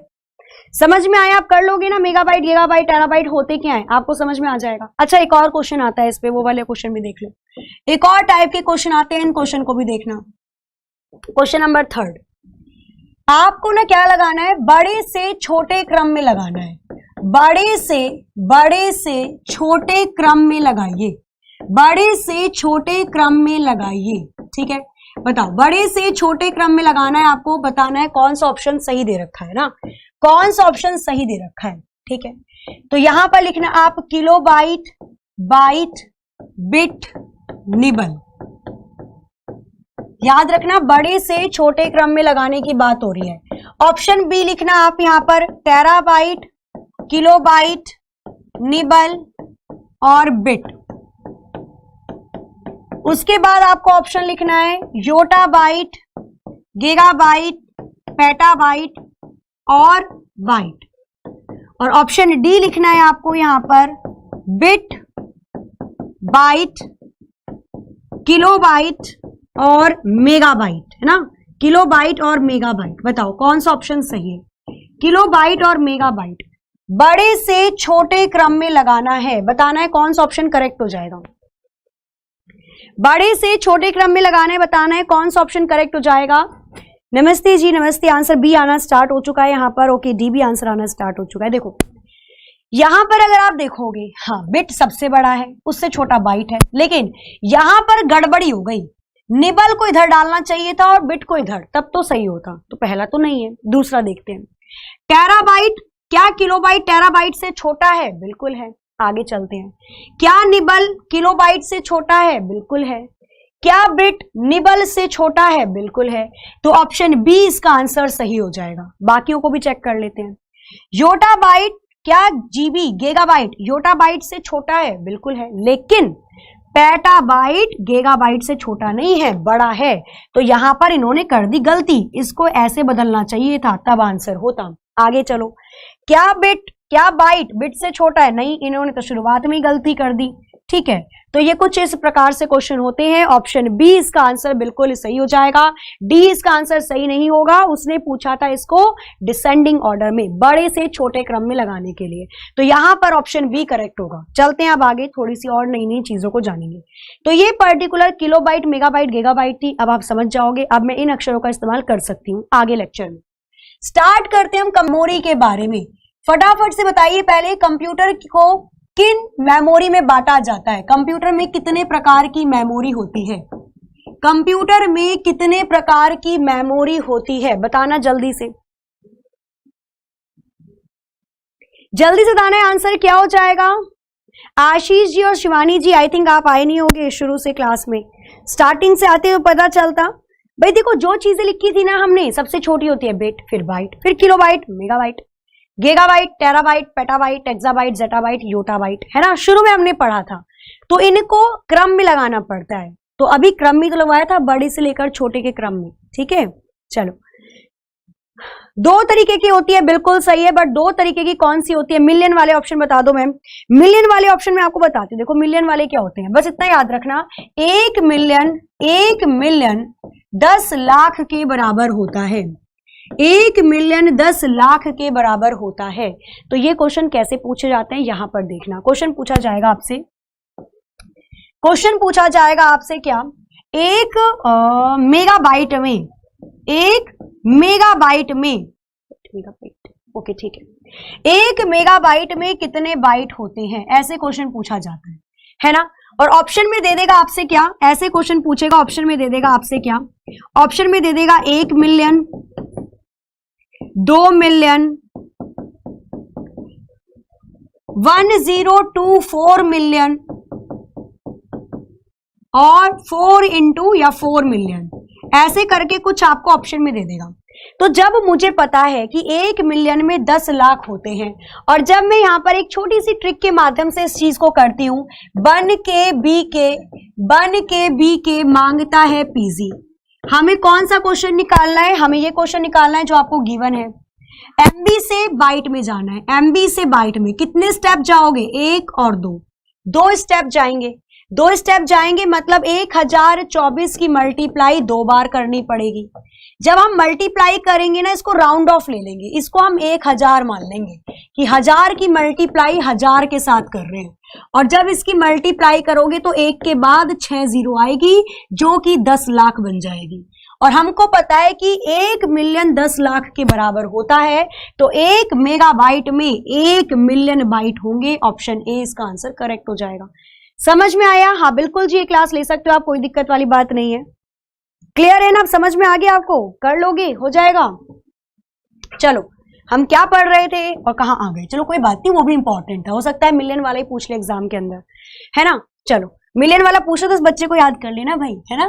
समझ में आया? आप कर लोगे ना? मेगाबाइट, गीगाबाइट, टेराबाइट होते क्या है आपको समझ में आ जाएगा। अच्छा, एक और क्वेश्चन आता है इस पे, वो वाले क्वेश्चन भी देख लो। एक और टाइप के क्वेश्चन आते हैं, इन क्वेश्चन को भी देखना। क्वेश्चन नंबर 3, आपको ना क्या लगाना है? बड़े से छोटे क्रम में लगाना है। बड़े से छोटे क्रम में लगाइए, बड़े से छोटे क्रम में लगाइए। ठीक है, बताओ, बड़े से छोटे क्रम में लगाना है आपको, बताना है कौन सा ऑप्शन सही दे रखा है ना, कौन सा ऑप्शन सही दे रखा है। ठीक है, तो यहां पर लिखना आप किलोबाइट, बाइट, बिट, निबल। याद रखना, बड़े से छोटे क्रम में लगाने की बात हो रही है। ऑप्शन बी लिखना आप यहां पर टेराबाइट, किलोबाइट, निबल और बिट। उसके बाद आपको ऑप्शन लिखना है योटाबाइट, गीगाबाइट, पेटाबाइट और बाइट। और ऑप्शन डी लिखना है आपको यहां पर बिट, बाइट, किलोबाइट और मेगाबाइट, है ना, किलोबाइट और मेगाबाइट। बताओ कौन सा ऑप्शन सही है? किलोबाइट और मेगाबाइट बड़े से छोटे क्रम में लगाना है, बताना है कौन सा ऑप्शन करेक्ट हो जाएगा। बड़े से छोटे क्रम में लगाना है, बताना है कौन सा ऑप्शन करेक्ट हो जाएगा। नमस्ते जी, नमस्ते। आंसर बी आना स्टार्ट हो चुका है यहां पर। ओके, डी भी आंसर आना स्टार्ट हो चुका है। देखो यहां पर अगर आप देखोगे, हाँ, बिट सबसे बड़ा है, उससे छोटा बाइट है, लेकिन यहां पर गड़बड़ी हो गई। निबल को इधर डालना चाहिए था और बिट को इधर, तब तो सही होता। तो पहला तो नहीं है, दूसरा देखते हैं। टेराबाइट, क्या किलोबाइट टेराबाइट से छोटा है? बिल्कुल है। आगे चलते हैं। क्या निबल किलोबाइट से छोटा है? बिल्कुल है। क्या बिट निबल से छोटा है? बिल्कुल है। तो ऑप्शन बी इसका आंसर सही हो जाएगा। बाकियों को भी चेक कर लेते हैं। योटाबाइट, क्या जीबी गीगाबाइट योटाबाइट से छोटा है? बिल्कुल है। लेकिन पेटाबाइट गीगाबाइट से छोटा नहीं है, बड़ा है। तो यहां पर इन्होंने कर दी गलती, इसको ऐसे बदलना चाहिए था, तब आंसर होता। आगे चलो। क्या बिट, क्या बाइट बिट से छोटा है? नहीं, इन्होंने तो शुरुआत में ही गलती कर दी। ठीक है, तो ये कुछ इस प्रकार से क्वेश्चन होते हैं। ऑप्शन बी इसका आंसर बिल्कुल सही हो जाएगा। डी इसका आंसर सही नहीं होगा। उसने पूछा था इसको डिसेंडिंग ऑर्डर में, बड़े से छोटे क्रम में लगाने के लिए। तो यहां पर ऑप्शन बी करेक्ट होगा। चलते हैं अब आगे, थोड़ी सी और नई नई चीजों को जानेंगे। तो ये पर्टिकुलर किलोबाइट, मेगाबाइट, गीगाबाइट थी। अब आप समझ जाओगे, अब मैं इन अक्षरों का इस्तेमाल कर सकती हूँ आगे लेक्चर में। स्टार्ट करते हैं हम मेमोरी के बारे में। फटाफट से बताइए पहले, कंप्यूटर को किन मेमोरी में बांटा जाता है? कंप्यूटर में कितने प्रकार की मेमोरी होती है? कंप्यूटर में कितने प्रकार की मेमोरी होती है? बताना जल्दी से, जल्दी से बताना है आंसर क्या हो जाएगा। आशीष जी और शिवानी जी, आई थिंक आप आए नहीं होंगे शुरू से क्लास में, स्टार्टिंग से आते हुए पता चलता। भाई देखो, जो चीजें लिखी थी ना हमने, सबसे छोटी होती है बिट, फिर बाइट, फिर kilobyte, megabyte, gigabyte, terabyte, petabyte, exabyte, zettabyte, yottabyte, है ना, शुरू में हमने पढ़ा था। तो इनको क्रम में लगाना पड़ता है, तो अभी क्रम में तो लगवाया था, बड़े से लेकर छोटे के क्रम में, ठीक है। चलो, दो तरीके की होती है, बिल्कुल सही है, बट दो तरीके की कौन सी होती है? मिलियन वाले ऑप्शन बता दो मैम। मिलियन वाले ऑप्शन में आपको बताती हूँ, देखो मिलियन वाले क्या होते हैं, बस इतना याद रखना, 1 मिलियन 10 लाख के बराबर होता है। 1 मिलियन 10 लाख के बराबर होता है। तो ये क्वेश्चन कैसे पूछे जाते हैं, यहां पर देखना। क्वेश्चन पूछा जाएगा आपसे, क्वेश्चन पूछा जाएगा आपसे क्या, 1 मेगाबाइट में, 1 मेगाबाइट में, ओके ठीक है, 1 मेगाबाइट में कितने बाइट होते हैं, ऐसे क्वेश्चन पूछा जाता है ना। और ऑप्शन में दे देगा आपसे क्या, ऐसे क्वेश्चन पूछेगा, ऑप्शन में दे देगा आपसे क्या, ऑप्शन में दे देगा 1 मिलियन, 2 मिलियन, 1024 मिलियन और 4 इंटू या 4 मिलियन, ऐसे करके कुछ आपको ऑप्शन में दे देगा। तो जब मुझे पता है कि 1 मिलियन में 10 लाख होते हैं, और जब मैं यहां पर एक छोटी सी ट्रिक के माध्यम से इस चीज को करती हूं, बन के बी के मांगता है पीजी, हमें कौन सा क्वेश्चन निकालना है? हमें ये क्वेश्चन निकालना है जो आपको गिवन है। एमबी से बाइट में जाना है, एमबी से बाइट में कितने स्टेप जाओगे? 1 और 2 स्टेप जाएंगे, 2 स्टेप जाएंगे, मतलब 1024 की मल्टीप्लाई 2 बार करनी पड़ेगी। जब हम मल्टीप्लाई करेंगे ना, इसको राउंड ऑफ ले लेंगे, इसको हम 1000 मान लेंगे कि 1000 की मल्टीप्लाई 1000 के साथ कर रहे हैं, और जब इसकी मल्टीप्लाई करोगे तो 1 के बाद 6 जीरो आएगी, जो कि 10 लाख बन जाएगी। और हमको पता है कि 1 मिलियन 10 लाख के बराबर होता है, तो 1 मेगाबाइट में 1 मिलियन बाइट होंगे। ऑप्शन ए इसका आंसर करेक्ट हो जाएगा। समझ में आया? हाँ बिल्कुल जी, ये क्लास ले सकते हो आप, कोई दिक्कत वाली बात नहीं है। क्लियर है ना? अब समझ में आ गया आपको? कर लोगे, हो जाएगा। चलो, हम क्या पढ़ रहे थे और कहाँ आ गए? चलो कोई बात नहीं, वो भी इंपॉर्टेंट है, हो सकता है मिलियन वाला ही पूछ ले एग्जाम के अंदर, है ना। चलो, मिलियन वाला पूछो तो उस बच्चे को याद कर लेना भाई, है ना।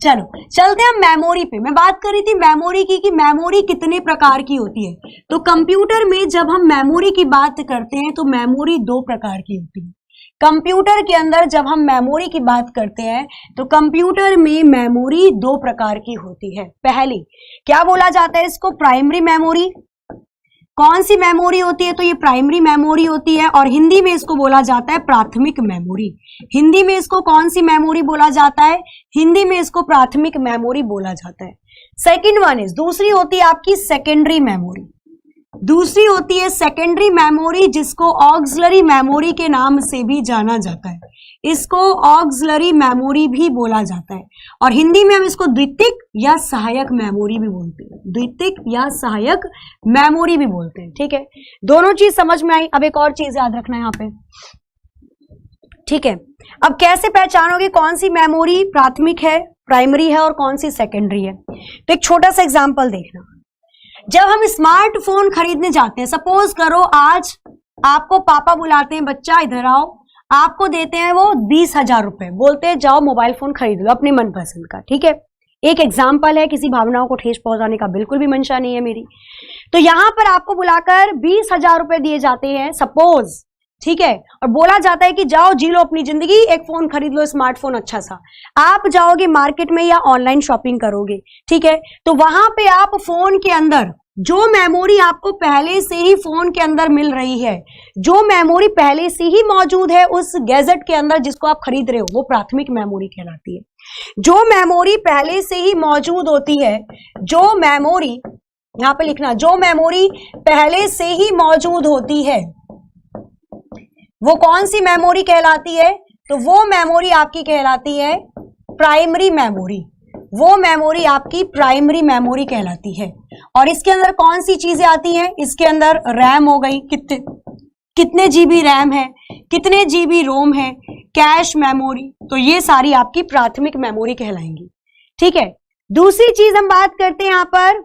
चलो चलते हैं मेमोरी पे। मैं बात कर रही थी मेमोरी की, कि मेमोरी कितने प्रकार की होती है। तो कंप्यूटर में जब हम मेमोरी की बात करते हैं, तो मेमोरी 2 प्रकार की होती है। कंप्यूटर के अंदर जब हम मेमोरी की बात करते हैं, तो कंप्यूटर में मेमोरी 2 प्रकार की होती है। पहली क्या बोला जाता है इसको? Primary memory. कौन सी मेमोरी होती है? तो ये प्राइमरी मेमोरी होती है, और हिंदी में इसको बोला जाता है प्राथमिक मेमोरी। हिंदी में इसको कौन सी मेमोरी बोला जाता है? हिंदी में इसको प्राथमिक मेमोरी बोला जाता है। सेकेंड वन इज, दूसरी होती है आपकी सेकेंडरी मेमोरी। दूसरी होती है सेकेंडरी मेमोरी, जिसको ऑक्सिलरी मेमोरी के नाम से भी जाना जाता है। इसको ऑक्सिलरी मेमोरी भी बोला जाता है, और हिंदी में हम इसको द्वितीयक या सहायक मेमोरी भी बोलते हैं। द्वितीयक या सहायक मेमोरी भी बोलते हैं, ठीक है। दोनों चीज समझ में आई। अब एक और चीज याद रखना है यहाँ पे, ठीक है। अब कैसे पहचानोगे कौन सी मेमोरी प्राथमिक है, प्राइमरी है, और कौन सी सेकेंडरी है? तो एक छोटा सा एग्जाम्पल देखना। जब हम स्मार्टफोन खरीदने जाते हैं, सपोज करो आज आपको पापा बुलाते हैं, बच्चा इधर आओ, आपको देते हैं वो 20,000 रुपए, बोलते हैं जाओ मोबाइल फोन खरीद लो अपनी मनपसंद का, ठीक है। एक एग्जाम्पल है, किसी भावनाओं को ठेस पहुंचाने का बिल्कुल भी मंशा नहीं है मेरी। तो यहां पर आपको बुलाकर 20,000 रुपए दिए जाते हैं सपोज, ठीक है, और बोला जाता है कि जाओ जी लो अपनी जिंदगी, एक फोन खरीद लो, स्मार्टफोन अच्छा सा। आप जाओगे मार्केट में या ऑनलाइन शॉपिंग करोगे, ठीक है। तो वहां पे आप फोन के अंदर जो मेमोरी आपको पहले से ही फोन के अंदर मिल रही है, जो मेमोरी पहले से ही मौजूद है उस गैजेट के अंदर जिसको आप खरीद रहे हो, वो प्राथमिक मेमोरी कहलाती है। जो मेमोरी पहले से ही मौजूद होती है, जो मेमोरी यहां पे लिखना, जो मेमोरी पहले से ही मौजूद होती है, वो कौन सी मेमोरी कहलाती है? तो वो मेमोरी आपकी कहलाती है प्राइमरी मेमोरी। वो मेमोरी आपकी प्राइमरी मेमोरी कहलाती है। और इसके अंदर कौन सी चीजें आती हैं, इसके अंदर रैम हो गई, कितने जीबी रैम है, कितने जीबी रोम है, कैश मेमोरी, तो ये सारी आपकी प्राथमिक मेमोरी कहलाएंगी। ठीक है, दूसरी चीज हम बात करते हैं यहां पर।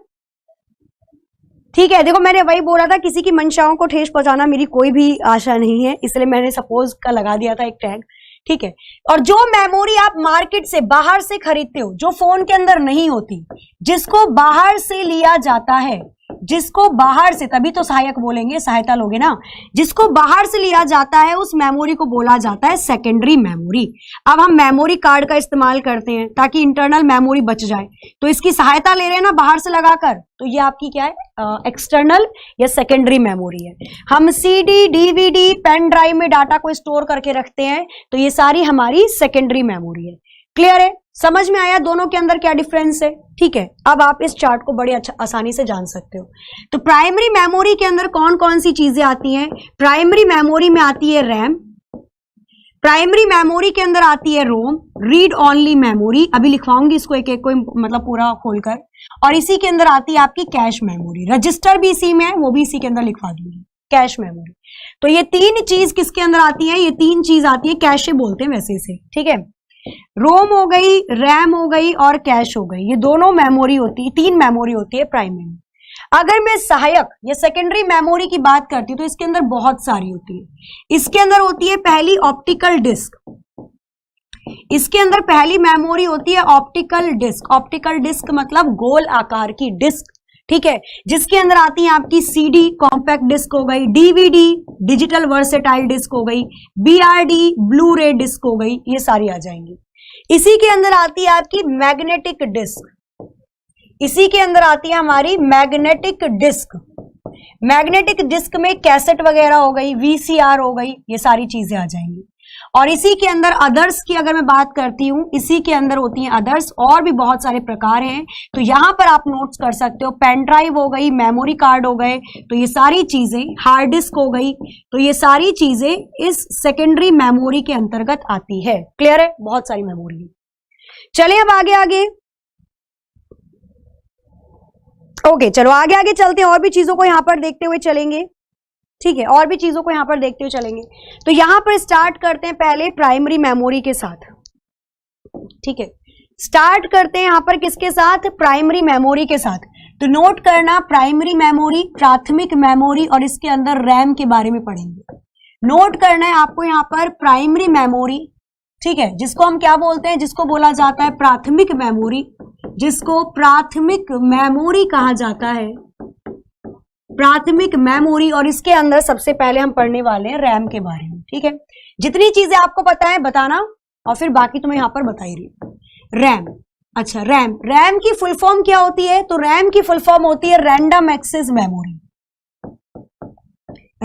ठीक है, देखो मैंने वही बोला था, किसी की मंशाओं को ठेस पहुंचाना मेरी कोई भी आशा नहीं है, इसलिए मैंने सपोज का लगा दिया था एक टैग। ठीक है, और जो मेमोरी आप मार्केट से बाहर से खरीदते हो, जो फोन के अंदर नहीं होती, जिसको बाहर से लिया जाता है, जिसको बाहर से, तभी तो सहायक बोलेंगे, सहायता लोगे ना, जिसको बाहर से लिया जाता है उस मेमोरी को बोला जाता है सेकेंडरी मेमोरी। अब हम मेमोरी कार्ड का इस्तेमाल करते हैं ताकि इंटरनल मेमोरी बच जाए, तो इसकी सहायता ले रहे हैं ना बाहर से लगाकर, तो ये आपकी क्या है, एक्सटर्नल या सेकेंडरी मेमोरी है। हम सीडी, डीवीडी, पेन ड्राइव में डाटा को स्टोर करके रखते हैं, तो ये सारी हमारी सेकेंडरी मेमोरी है। क्लियर है, समझ में आया दोनों के अंदर क्या डिफरेंस है। ठीक है, अब आप इस चार्ट को बड़ी आसानी से जान सकते हो। तो प्राइमरी मेमोरी के अंदर कौन कौन सी चीजें आती हैं, प्राइमरी मेमोरी में आती है रैम, प्राइमरी मेमोरी के अंदर आती है रोम, रीड ओनली मेमोरी, अभी लिखवाऊंगी इसको एक एक को, मतलब पूरा खोलकर, और इसी के अंदर आती है आपकी कैश मेमोरी, रजिस्टर भी इसी में है, वो भी इसी के अंदर लिखवा दूंगी, कैश मेमोरी। तो ये तीन चीज किसके अंदर आती है, ये तीन चीज आती है, कैशे बोलते हैं वैसे इसे। ठीक है, रोम हो गई, रैम हो गई और कैश हो गई, ये दोनों मेमोरी होती है, तीन मेमोरी होती है प्राइमरी में। अगर मैं सहायक या सेकेंडरी मेमोरी की बात करती हूँ तो इसके अंदर बहुत सारी होती है। इसके अंदर होती है पहली ऑप्टिकल डिस्क, इसके अंदर पहली मेमोरी होती है ऑप्टिकल डिस्क। ऑप्टिकल डिस्क मतलब गोल आकार की डिस्क। ठीक है, जिसके अंदर आती है आपकी सीडी, कॉम्पैक्ट डिस्क हो गई, डीवीडी, डिजिटल वर्सेटाइल डिस्क हो गई, बीआरडी, ब्लू रे डिस्क हो गई, ये सारी आ जाएंगी। इसी के अंदर आती है आपकी मैग्नेटिक डिस्क, इसी के अंदर आती है हमारी मैग्नेटिक डिस्क। मैग्नेटिक डिस्क में कैसेट वगैरह हो गई, वीसीआर हो गई, ये सारी चीजें आ जाएंगी। और इसी के अंदर अदर्स की अगर मैं बात करती हूं, इसी के अंदर होती हैं अदर्स, और भी बहुत सारे प्रकार हैं, तो यहां पर आप नोट्स कर सकते हो। पेन ड्राइव हो गई, मेमोरी कार्ड हो गए, तो ये सारी चीजें, हार्ड डिस्क हो गई, तो ये सारी चीजें इस सेकेंडरी मेमोरी के अंतर्गत आती है। क्लियर है, बहुत सारी मेमोरी है। चलिए अब आगे आगे, ओके चलो आगे आगे चलते हैं, और भी चीजों को यहां पर देखते हुए चलेंगे। ठीक है, और भी चीजों को यहां पर देखते हुए चलेंगे। तो यहां पर स्टार्ट करते हैं पहले प्राइमरी मेमोरी के साथ। ठीक है, स्टार्ट करते हैं यहां पर किसके साथ, प्राइमरी मेमोरी के साथ। तो नोट करना, प्राइमरी मेमोरी, प्राथमिक मेमोरी, और इसके अंदर रैम के बारे में पढ़ेंगे। नोट करना है आपको यहां पर प्राइमरी मेमोरी, ठीक है, जिसको हम क्या बोलते हैं, जिसको बोला जाता है प्राथमिक मेमोरी, जिसको प्राथमिक मेमोरी कहा जाता है, प्राथमिक मेमोरी। और इसके अंदर सबसे पहले हम पढ़ने वाले हैं रैम के बारे में। ठीक है, जितनी चीजें आपको पता है बताना, और फिर बाकी तुम्हें यहां पर बता ही रही। रैम, अच्छा रैम, रैम की फुल फॉर्म क्या होती है, तो रैम की फुल फॉर्म होती है रैंडम एक्सेस मेमोरी।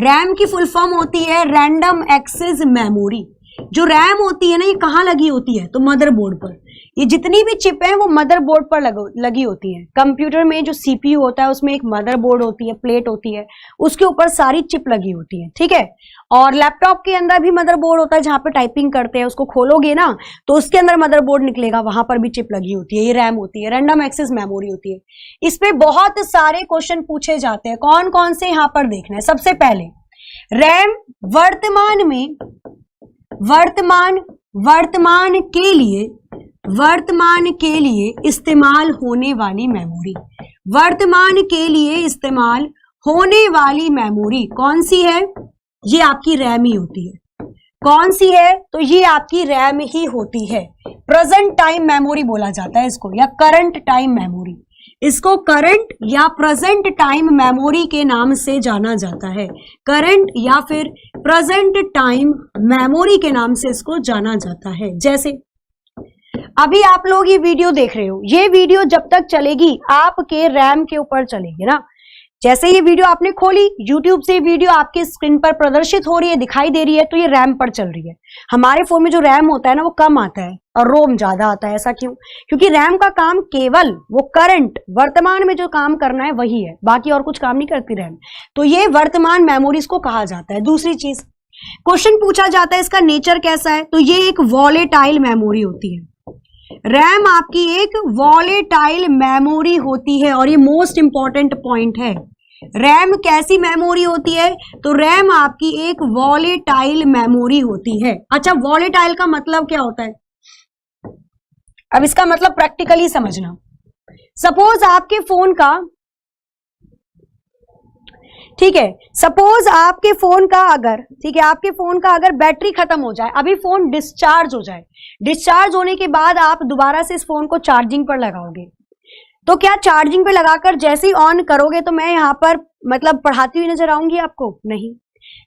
रैम की फुल फॉर्म होती है रैंडम एक्सेस मेमोरी। जो रैम होती है ना, ये कहाँ लगी होती है, तो मदरबोर्ड पर। ये जितनी भी चिप है वो मदरबोर्ड पर लगी होती है। कंप्यूटर में जो सीपीयू होता है उसमें एक मदरबोर्ड होती है, प्लेट होती है, उसके ऊपर सारी चिप लगी होती है। ठीक है, और लैपटॉप के अंदर भी मदरबोर्ड होता है, जहां पे टाइपिंग करते हैं, उसको खोलोगे ना तो उसके अंदर मदरबोर्ड निकलेगा, वहां पर भी चिप लगी होती है। ये रैम होती है, रैंडम एक्सेस मेमोरी होती है। इस पे बहुत सारे क्वेश्चन पूछे जाते हैं, कौन कौन से यहाँ पर देखना है। सबसे पहले रैम वर्तमान के लिए इस्तेमाल होने वाली मेमोरी। वर्तमान के लिए इस्तेमाल होने वाली मेमोरी कौन सी है, ये आपकी रैम ही होती है। कौन सी है, तो ये आपकी रैम ही होती है। प्रेजेंट टाइम मेमोरी बोला जाता है इसको, या करंट टाइम मेमोरी। इसको करंट या प्रेजेंट टाइम मेमोरी के नाम से जाना जाता है। करंट या फिर प्रेजेंट टाइम मेमोरी के नाम से इसको जाना जाता है। जैसे अभी आप लोग ये वीडियो देख रहे हो, ये वीडियो जब तक चलेगी आपके रैम के ऊपर चलेगी ना। जैसे ये वीडियो आपने खोली, YouTube से वीडियो आपके स्क्रीन पर प्रदर्शित हो रही है, दिखाई दे रही है, तो ये रैम पर चल रही है। हमारे फोन में जो रैम होता है ना वो कम आता है और रोम ज्यादा आता है। ऐसा क्यों? क्योंकि रैम का काम केवल वो करंट, वर्तमान में जो काम करना है वही है, बाकी और कुछ काम नहीं करती रैम। तो ये वर्तमान मेमोरीज को कहा जाता है। दूसरी चीज, क्वेश्चन पूछा जाता है इसका नेचर कैसा है, तो ये एक वॉलेटाइल मेमोरी होती है। रैम आपकी एक वॉलेटाइल मेमोरी होती है और ये मोस्ट इंपॉर्टेंट पॉइंट है। रैम कैसी मेमोरी होती है? तो रैम आपकी एक वॉलेटाइल मेमोरी होती है। अच्छा, वॉलेटाइल का मतलब क्या होता है? अब इसका मतलब प्रैक्टिकली समझना। सपोज आपके फोन का, ठीक है, सपोज आपके फोन का अगर, ठीक है, आपके फोन का अगर बैटरी खत्म हो जाए, अभी फोन डिस्चार्ज हो जाए, डिस्चार्ज होने के बाद आप दोबारा से इस फोन को चार्जिंग पर लगाओगे, तो क्या चार्जिंग पे लगाकर जैसे ही ऑन करोगे तो मैं यहां पर मतलब पढ़ाती हुई नजर आऊंगी आपको? नहीं,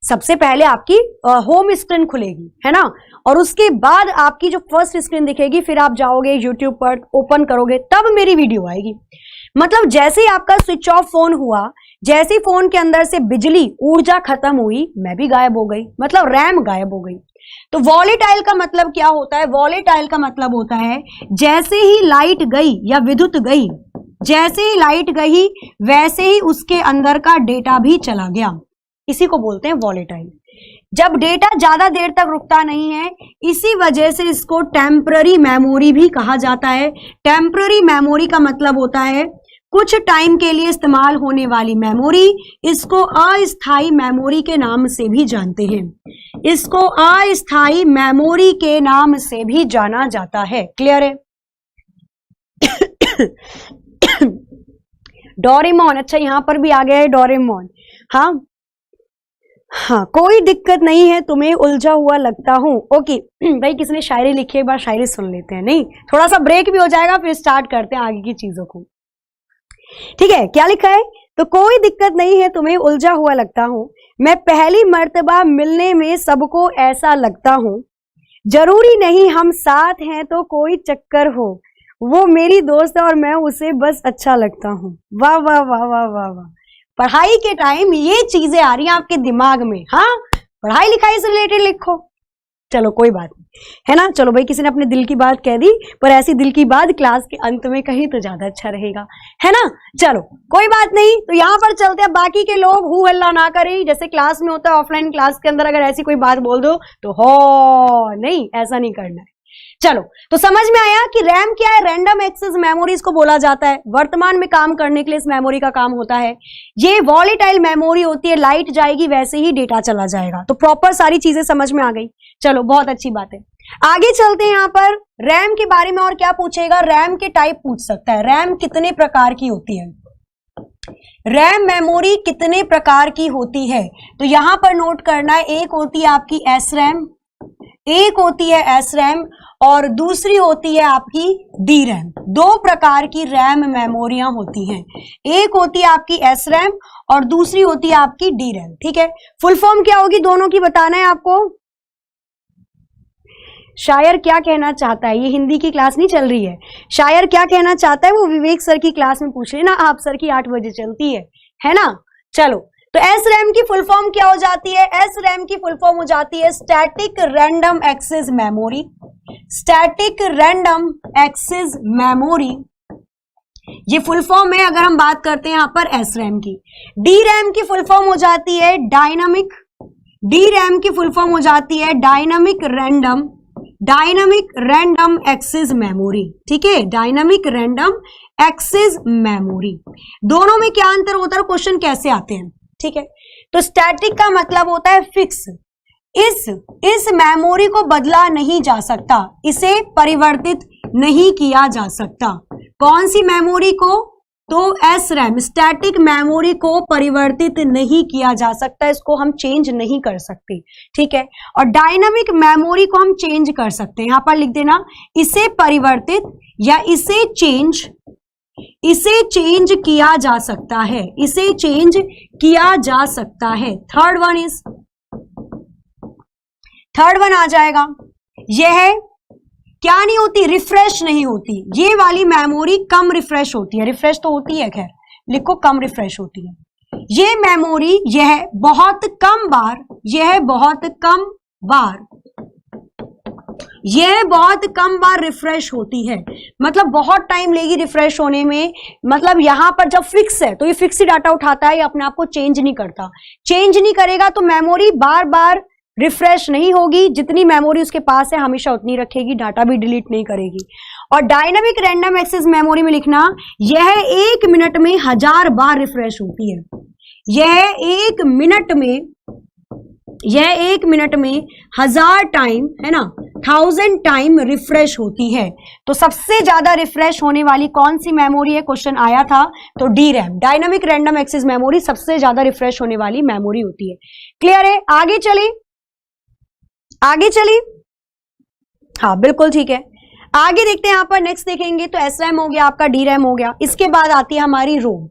सबसे पहले आपकी होम स्क्रीन खुलेगी, है ना, और उसके बाद आपकी जो फर्स्ट स्क्रीन दिखेगी, फिर आप जाओगे यूट्यूब पर, ओपन करोगे, तब मेरी वीडियो आएगी। मतलब जैसे ही आपका स्विच ऑफ फोन हुआ, जैसे ही फोन के अंदर से बिजली ऊर्जा खत्म हुई, मैं भी गायब हो गई, मतलब रैम गायब हो गई। तो वॉलेटाइल का मतलब क्या होता है? वॉलेटाइल का मतलब होता है जैसे ही लाइट गई या विद्युत गई, जैसे ही लाइट गई वैसे ही उसके अंदर का डेटा भी चला गया, इसी को बोलते हैं वॉलेटाइल। जब डेटा ज्यादा देर तक रुकता नहीं है, इसी वजह से इसको टेम्पररी मेमोरी भी कहा जाता है। टेम्पररी मेमोरी का मतलब होता है कुछ टाइम के लिए इस्तेमाल होने वाली मेमोरी। इसको अस्थायी मेमोरी के नाम से भी जानते हैं, इसको अस्थायी मेमोरी के नाम से भी जाना जाता है। क्लियर है? डोरेमोन, अच्छा यहां पर भी आ गया है डोरेमोन। हाँ हाँ, कोई दिक्कत नहीं है, तुम्हें उलझा हुआ लगता हूं। ओके भाई, किसी ने शायरी लिखी है, एक बार शायरी सुन लेते हैं। नहीं, थोड़ा सा ब्रेक भी हो जाएगा, फिर स्टार्ट करते हैं आगे की चीजों को। ठीक है, क्या लिखा है? तो कोई दिक्कत नहीं है, तुम्हें उलझा हुआ लगता हूं, मैं पहली मर्तबा मिलने में सबको ऐसा लगता हूं, जरूरी नहीं हम साथ हैं तो कोई चक्कर हो, वो मेरी दोस्त है और मैं उसे बस अच्छा लगता हूं। वाह वाह वाह वाह वाह वाह, पढ़ाई के टाइम ये चीजें आ रही हैं आपके दिमाग में। हाँ, पढ़ाई लिखाई से रिलेटेड लिखो, चलो कोई बात नहीं, है ना। चलो भाई, किसी ने अपने दिल की बात कह दी, पर ऐसी दिल की बात क्लास के अंत में कही तो ज्यादा अच्छा रहेगा, है ना। चलो कोई बात नहीं, तो यहाँ पर चलते हैं। बाकी के लोग हु हल्ला ना करें, जैसे क्लास में होता है, ऑफलाइन क्लास के अंदर अगर ऐसी कोई बात बोल दो तो हो नहीं, ऐसा नहीं करना है। चलो, तो समझ में आया कि रैम क्या है? रैंडम एक्सेस मेमोरी इसको बोला जाता है। वर्तमान में काम करने के लिए इस मेमोरी का काम होता है। ये वॉलेटाइल मेमोरी होती है, लाइट जाएगी वैसे ही डेटा चला जाएगा। तो प्रॉपर सारी चीजें समझ में आ गई। चलो, बहुत अच्छी बात है। आगे चलते हैं। यहाँ पर रैम के बारे में और क्या पूछेगा? रैम के टाइप पूछ सकता है। रैम कितने प्रकार की होती है? रैम मेमोरी कितने प्रकार की होती है? तो यहां पर नोट करना है, एक होती है आपकी एस रैम, एक होती है एस रैम और दूसरी होती है आपकी डी रैम। दो प्रकार की रैम मेमोरियां होती हैं, एक होती है आपकी एस रैम और दूसरी होती है आपकी डी रैम। ठीक है, फुल फॉर्म क्या होगी दोनों की बताना है आपको। शायर क्या कहना चाहता है? ये हिंदी की क्लास नहीं चल रही है। शायर क्या कहना चाहता है वो विवेक सर की क्लास में पूछ लेना आप, सर की 8 बजे चलती है ना। चलो, तो एस रैम की फुल फॉर्म क्या हो जाती है? एस रैम की फुल फॉर्म हो जाती है static random access memory. Static random access memory, ये फुल फॉर्म है अगर हम बात करते हैं यहां पर एस रैम की। डी रैम की फुल फॉर्म हो जाती है डायनामिक, डी रैम की फुल फॉर्म हो जाती है डायनामिक रैंडम एक्सेस मेमोरी। ठीक है, डायनामिक रैंडम एक्सेस मेमोरी। दोनों में क्या अंतर होता है? क्वेश्चन कैसे आते हैं? ठीक है, तो स्टैटिक का मतलब होता है फिक्स, इस मेमोरी को बदला नहीं जा सकता, इसे परिवर्तित नहीं किया जा सकता। कौन सी मेमोरी को? तो एस रैम, स्टैटिक मेमोरी को परिवर्तित नहीं किया जा सकता, इसको हम चेंज नहीं कर सकते। ठीक है, और डायनामिक मेमोरी को हम चेंज कर सकते हैं। यहां पर लिख देना, इसे परिवर्तित या इसे चेंज किया जा सकता है, इसे चेंज किया जा सकता है। थर्ड वन आ जाएगा, यह क्या नहीं होती? रिफ्रेश नहीं होती। ये वाली मेमोरी कम रिफ्रेश होती है, रिफ्रेश तो होती है, खैर लिखो कम रिफ्रेश होती है। ये मेमोरी यह बहुत कम बार रिफ्रेश होती है, मतलब बहुत टाइम लेगी रिफ्रेश होने में। मतलब यहां पर जब फिक्स है तो ये फिक्स ही डाटा उठाता है, ये अपने आप को चेंज नहीं करता। चेंज नहीं करेगा तो मेमोरी बार बार रिफ्रेश नहीं होगी, जितनी मेमोरी उसके पास है हमेशा उतनी रखेगी, डाटा भी डिलीट नहीं करेगी। और डायनामिक रैंडम एक्सेस मेमोरी में लिखना यह 1 मिनट में 1000 बार रिफ्रेश होती है। यह 1 मिनट में 1000 टाइम, है ना, 1000 टाइम रिफ्रेश होती है। तो सबसे ज्यादा रिफ्रेश होने वाली कौन सी मेमोरी है, क्वेश्चन आया था, तो D RAM, dynamic random access memory सबसे ज्यादा रिफ्रेश होने वाली मेमोरी होती है। क्लियर है? आगे चली, हाँ बिल्कुल ठीक है। आगे देखते हैं, यहां पर नेक्स्ट देखेंगे तो एस रैम हो गया आपका, डी रैम हो गया। इसके बाद आती है हमारी रोम।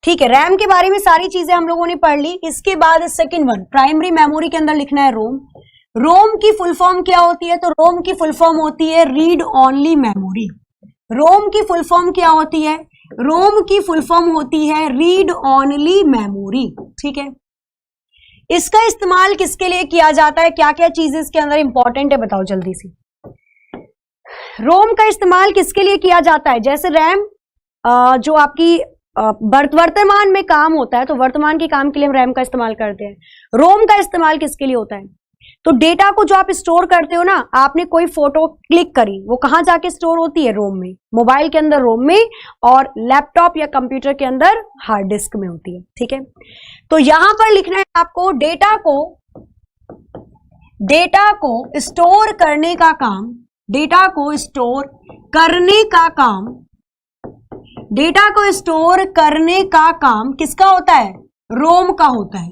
ठीक है, रैम के बारे में सारी चीजें हम लोगों ने पढ़ ली। इसके बाद सेकंड वन, प्राइमरी मेमोरी के अंदर लिखना है रोम। रोम की फुल फॉर्म क्या होती है, तो रोम की फुल फॉर्म होती है रीड ओनली मेमोरी। रोम की फुल फॉर्म क्या होती है, रोम की फुल फॉर्म होती है रीड ओनली मेमोरी। ठीक है, इसका इस्तेमाल किसके लिए किया जाता है, क्या क्या चीजें इसके अंदर इंपॉर्टेंट है, बताओ जल्दी से। रोम का इस्तेमाल किसके लिए किया जाता है, जैसे रैम जो आपकी वर्तमान में काम होता है, तो वर्तमान के काम के लिए हम रैम का इस्तेमाल करते हैं। रोम का इस्तेमाल किसके लिए होता है, तो डेटा को जो आप स्टोर करते हो ना, आपने कोई फोटो क्लिक करी, वो कहां जाके स्टोर होती है, रोम में। मोबाइल के अंदर रोम में, और लैपटॉप या कंप्यूटर के अंदर हार्ड डिस्क में होती है। ठीक है, तो यहां पर लिखना है आपको डेटा को स्टोर करने का काम, डेटा को स्टोर करने का काम किसका होता है, रोम का होता है,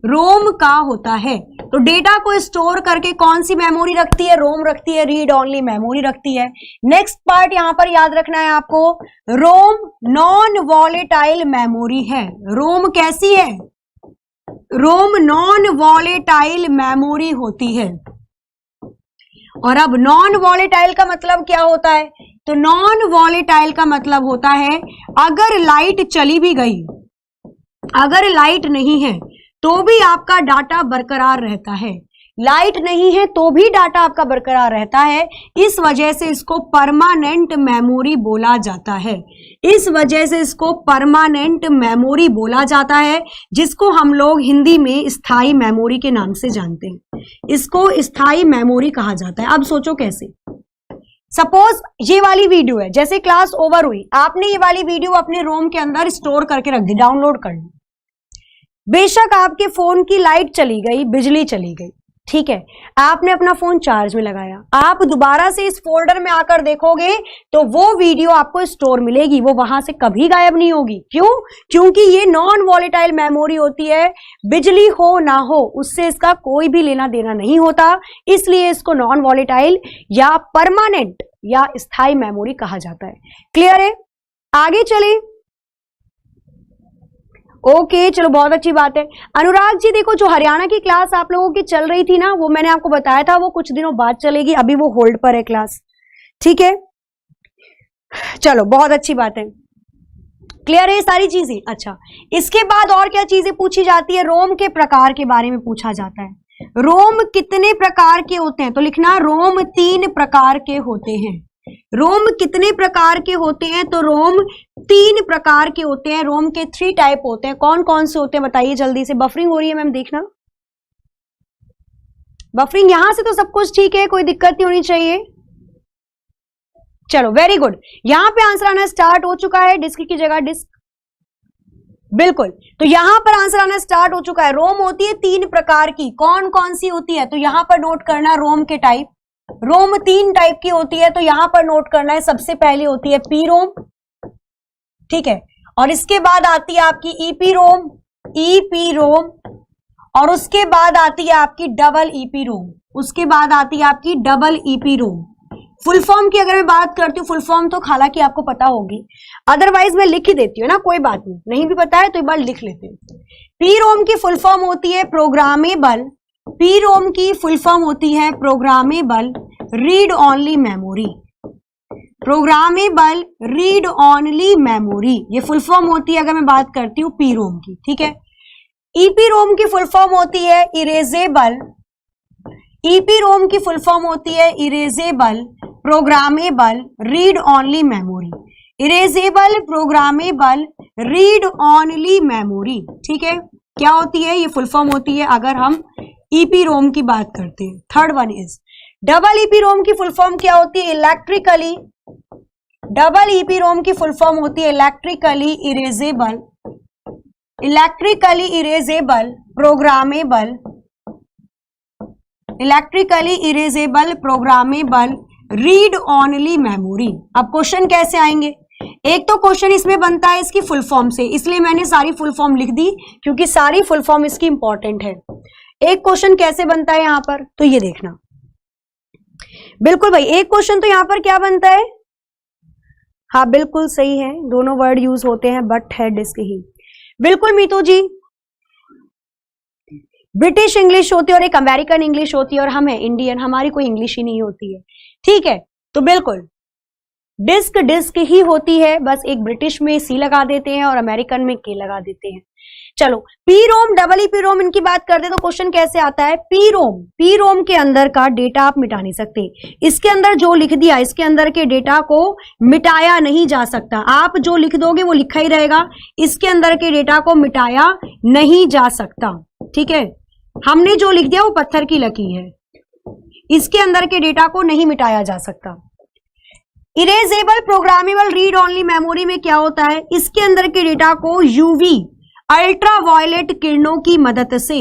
रोम का होता है। तो डेटा को स्टोर करके कौन सी मेमोरी रखती है, रोम रखती है, रीड ओनली मेमोरी रखती है। नेक्स्ट पार्ट यहां पर याद रखना है आपको, रोम नॉन वॉलेटाइल मेमोरी है। रोम कैसी है, रोम नॉन वॉलेटाइल मेमोरी होती है। और अब नॉन वॉलेटाइल का मतलब क्या होता है, तो नॉन वॉलेटाइल का मतलब होता है अगर लाइट चली भी गई, अगर लाइट नहीं है तो भी आपका डाटा बरकरार रहता है, लाइट नहीं है तो भी डाटा आपका बरकरार रहता है। इस वजह से इसको परमानेंट मेमोरी बोला जाता है, इस वजह से इसको परमानेंट मेमोरी बोला जाता है, जिसको हम लोग हिंदी में स्थायी मेमोरी के नाम से जानते हैं। इसको स्थायी मेमोरी कहा जाता है। अब सोचो कैसे, सपोज ये वाली वीडियो है, जैसे क्लास ओवर हुई, आपने ये वाली वीडियो अपने रोम के अंदर स्टोर करके रख दी, डाउनलोड कर ली। बेशक आपके फोन की लाइट चली गई, बिजली चली गई, ठीक है, आपने अपना फोन चार्ज में लगाया, आप दोबारा से इस फोल्डर में आकर देखोगे तो वो वीडियो आपको स्टोर मिलेगी, वो वहां से कभी गायब नहीं होगी। क्यों? क्योंकि ये नॉन वॉलेटाइल मेमोरी होती है, बिजली हो ना हो उससे इसका कोई भी लेना देना नहीं होता, इसलिए इसको नॉन वॉलेटाइल या परमानेंट या स्थायी मेमोरी कहा जाता है। क्लियर है? आगे चले। ओके चलो, बहुत अच्छी बात है। अनुराग जी देखो, जो हरियाणा की क्लास आप लोगों की चल रही थी ना, वो मैंने आपको बताया था वो कुछ दिनों बाद चलेगी, अभी वो होल्ड पर है क्लास। ठीक है, चलो बहुत अच्छी बात है। क्लियर है ये सारी चीजें? अच्छा, इसके बाद और क्या चीजें पूछी जाती है, रोम के प्रकार के बारे में पूछा जाता है। रोम कितने प्रकार के होते हैं, तो लिखना रोम 3 प्रकार के होते हैं। रोम कितने प्रकार के होते हैं, तो रोम 3 प्रकार के होते हैं। रोम के 3 टाइप होते हैं। कौन कौन से होते हैं बताइए जल्दी से। बफरिंग हो रही है मैम, देखना बफरिंग, यहां से तो सब कुछ ठीक है, कोई दिक्कत नहीं होनी चाहिए। चलो वेरी गुड, यहां पे आंसर आना स्टार्ट हो चुका है, डिस्क की जगह डिस्क, बिल्कुल। तो यहां पर आंसर आना स्टार्ट हो चुका है। रोम होती है 3 प्रकार की, कौन कौन सी होती है, तो यहां पर नोट करना रोम के टाइप। रोम 3 टाइप की होती है, तो यहां पर नोट करना है, सबसे पहले होती है पी रोम, ठीक है, और इसके बाद आती है आपकी ईपी रोम, ईपी रोम, और उसके बाद आती है आपकी डबल ईपी रोम, उसके बाद आती है आपकी डबल ईपी रोम। फुल फॉर्म की अगर मैं बात करती हूँ, फुल फॉर्म तो हालांकि आपको पता होगी, अदरवाइज मैं लिख ही देती हूँ ना, कोई बात नहीं, नहीं भी पता है तो एक बार लिख लेते हैं। पी रोम की फुल फॉर्म होती है प्रोग्रामेबल, पी रोम की फुल फॉर्म होती है programmable read only memory, programmable read only memory, ये फुल फॉर्म होती है अगर मैं बात करती हूँ पी रोम की, ठीक है। ईपी रोम की फुल फॉर्म होती है इरेजेबल, ईपी रोम की फुल फॉर्म होती है erasable programmable read only memory, erasable programmable read only memory, ठीक है। क्या होती है ये फुल फॉर्म होती है अगर हम ईपी रोम की बात करते हैं। थर्ड वन इज डबल ईपीरोम की फुल फॉर्म क्या होती है? इलेक्ट्रिकली, डबल ईपीरोम की फुल फॉर्म होती है electrically erasable, electrically erasable programmable, electrically erasable programmable read only memory. अब क्वेश्चन कैसे आएंगे? एक तो क्वेश्चन इसमें बनता है इसकी फुल फॉर्म से, इसलिए मैंने सारी फुल फॉर्म लिख दी क्योंकि सारी फुल फॉर्म इसकी इंपॉर्टेंट है। एक क्वेश्चन कैसे बनता है यहां पर, तो ये देखना। बिल्कुल भाई, एक क्वेश्चन तो यहां पर क्या बनता है? हाँ बिल्कुल सही है, दोनों वर्ड यूज होते हैं बट है डिस्क ही। बिल्कुल मीतू जी, ब्रिटिश इंग्लिश होती है और एक अमेरिकन इंग्लिश होती है और हम है इंडियन, हमारी कोई इंग्लिश ही नहीं होती है। ठीक है, तो बिल्कुल डिस्क डिस्क ही होती है, बस एक ब्रिटिश में सी लगा देते हैं और अमेरिकन में के लगा देते हैं। चलो, P ROM double E P ROM इनकी बात करते तो क्वेश्चन कैसे आता है? पी रोम के अंदर का डेटा आप मिटा नहीं सकते। इसके अंदर जो लिख दिया, इसके अंदर के डेटा को मिटाया नहीं जा सकता। आप जो लिख दोगे वो लिखा ही रहेगा, इसके अंदर के डेटा को मिटाया नहीं जा सकता। ठीक है, हमने जो लिख दिया वो पत्थर की लकीर है, इसके अंदर के डेटा को नहीं मिटाया जा सकता। Erasable programmable read only memory में क्या होता है? इसके अंदर के डेटा को यूवी अल्ट्रावायलेट किरणों की मदद से,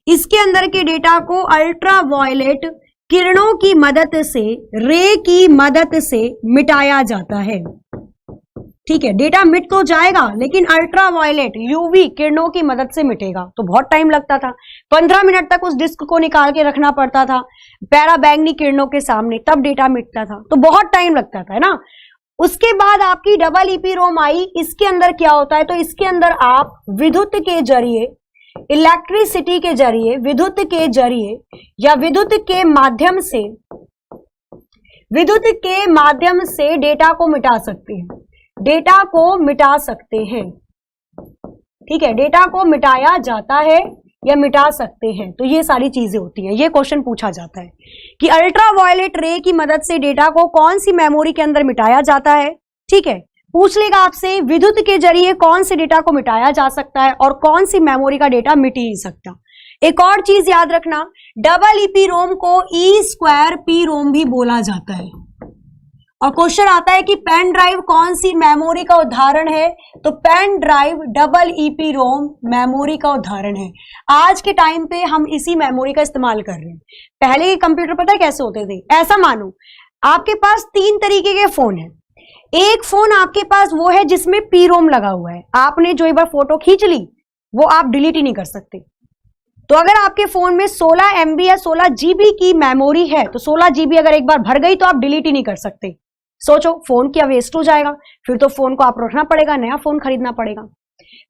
इसके अंदर के डेटा को अल्ट्रावायलेट किरणों की मदद से, रे की मदद से मिटाया जाता है। ठीक है, डेटा मिट तो जाएगा लेकिन अल्ट्रावायलेट यूवी किरणों की मदद से मिटेगा। तो बहुत टाइम लगता था, 15 मिनट तक उस डिस्क को निकाल के रखना पड़ता था पैराबैंगनी किरणों के सामने, तब डेटा मिटता था, तो बहुत टाइम लगता था, है ना। उसके बाद आपकी डबल ईपी रोम आई, इसके अंदर क्या होता है? तो इसके अंदर आप विद्युत के जरिए, इलेक्ट्रिसिटी के जरिए, विद्युत के जरिए या विद्युत के माध्यम से, विद्युत के माध्यम से डेटा को मिटा सकते हैं, डेटा को मिटा सकते हैं। ठीक है, डेटा को मिटाया जाता है या मिटा सकते हैं, तो ये सारी चीजें होती हैं। ये क्वेश्चन पूछा जाता है कि अल्ट्रावायलेट रे की मदद से डेटा को कौन सी मेमोरी के अंदर मिटाया जाता है। ठीक है, पूछ लेगा आपसे विद्युत के जरिए कौन से डेटा को मिटाया जा सकता है और कौन सी मेमोरी का डेटा मिट ही नहीं सकता। एक और चीज याद रखना, डबल ईपी रोम को ई स्क्वायर पी रोम भी बोला जाता है। और क्वेश्चन आता है कि पेन ड्राइव कौन सी मेमोरी का उदाहरण है? तो पेन ड्राइव डबल ईपी रोम मेमोरी का उदाहरण है। आज के टाइम पे हम इसी मेमोरी का इस्तेमाल कर रहे हैं। पहले के कंप्यूटर पता है कैसे होते थे? ऐसा मानो आपके पास 3 तरीके के फोन है। एक फोन आपके पास वो है जिसमें पी रोम लगा हुआ है, आपने जो एक बार फोटो खींच ली वो आप डिलीट ही नहीं कर सकते। तो अगर आपके फोन में 16 MB या 16 GB की मेमोरी है तो 16 GB अगर एक बार भर गई तो आप डिलीट ही नहीं कर सकते। सोचो, फोन क्या वेस्ट हो जाएगा, फिर तो फोन को आप रखना पड़ेगा, नया फोन खरीदना पड़ेगा।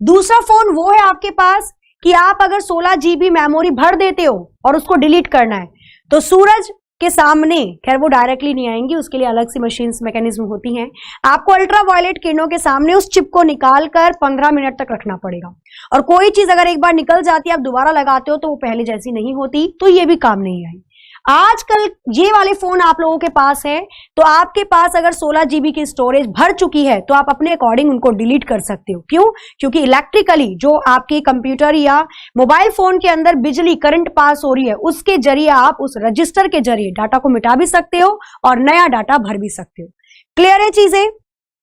दूसरा फोन वो है आपके पास कि आप अगर 16 GB मेमोरी भर देते हो और उसको डिलीट करना है तो सूरज के सामने, खैर वो डायरेक्टली नहीं आएंगी, उसके लिए अलग सी मशीन्स मैकेनिज्म होती हैं, आपको अल्ट्रावायलेट किरणों के सामने उस चिप को निकाल कर 15 मिनट तक रखना पड़ेगा। और कोई चीज अगर एक बार निकल जाती है, आप दोबारा लगाते हो तो वो पहले जैसी नहीं होती, तो ये भी काम नहीं आई। आजकल ये वाले फोन आप लोगों के पास है तो आपके पास अगर 16 GB की स्टोरेज भर चुकी है तो आप अपने अकॉर्डिंग उनको डिलीट कर सकते हो। क्यों? क्योंकि इलेक्ट्रिकली जो आपके कंप्यूटर या मोबाइल फोन के अंदर बिजली करंट पास हो रही है उसके जरिए आप उस रजिस्टर के जरिए डाटा को मिटा भी सकते हो और नया डाटा भर भी सकते हो। क्लियर है? चीजें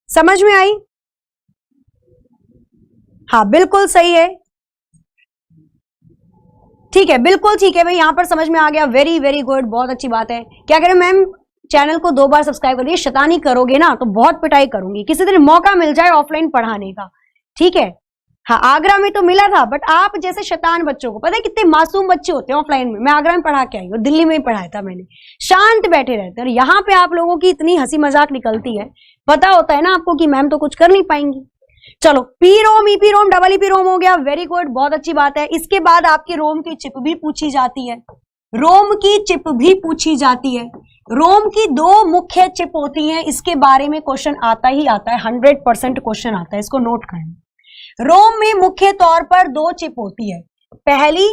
समझ में आई? हाँ बिल्कुल सही है, ठीक है, बिल्कुल ठीक है भाई, यहां पर समझ में आ गया। वेरी वेरी गुड, बहुत अच्छी बात है। क्या करें मैम? चैनल को 2 बार सब्सक्राइब करिए। शैतानी करोगे ना तो बहुत पिटाई करूंगी, किसी दिन मौका मिल जाए ऑफलाइन पढ़ाने का, ठीक है। हाँ, आगरा में तो मिला था, बट आप जैसे शैतान बच्चों को, पता है कितने मासूम बच्चे होते हैं ऑफलाइन में। मैं आगरा में पढ़ा के आई हूँ, दिल्ली में ही पढ़ाया था मैंने, शांत बैठे रहते हैं। और यहाँ पे आप लोगों की इतनी हंसी मजाक निकलती है, पता होता है ना आपको कि मैम तो कुछ कर नहीं पाएंगी। चलो, पी रोम, ईपी रोम, डबल ईपी रोम हो गया, वेरी गुड, बहुत अच्छी बात है। इसके बाद आपकी रोम की चिप भी पूछी जाती है, रोम की चिप भी पूछी जाती है। रोम की 2 मुख्य चिप होती हैं, इसके बारे में क्वेश्चन आता ही आता है, 100% क्वेश्चन आता है, इसको नोट करना। रोम में मुख्य तौर पर 2 चिप होती है। पहली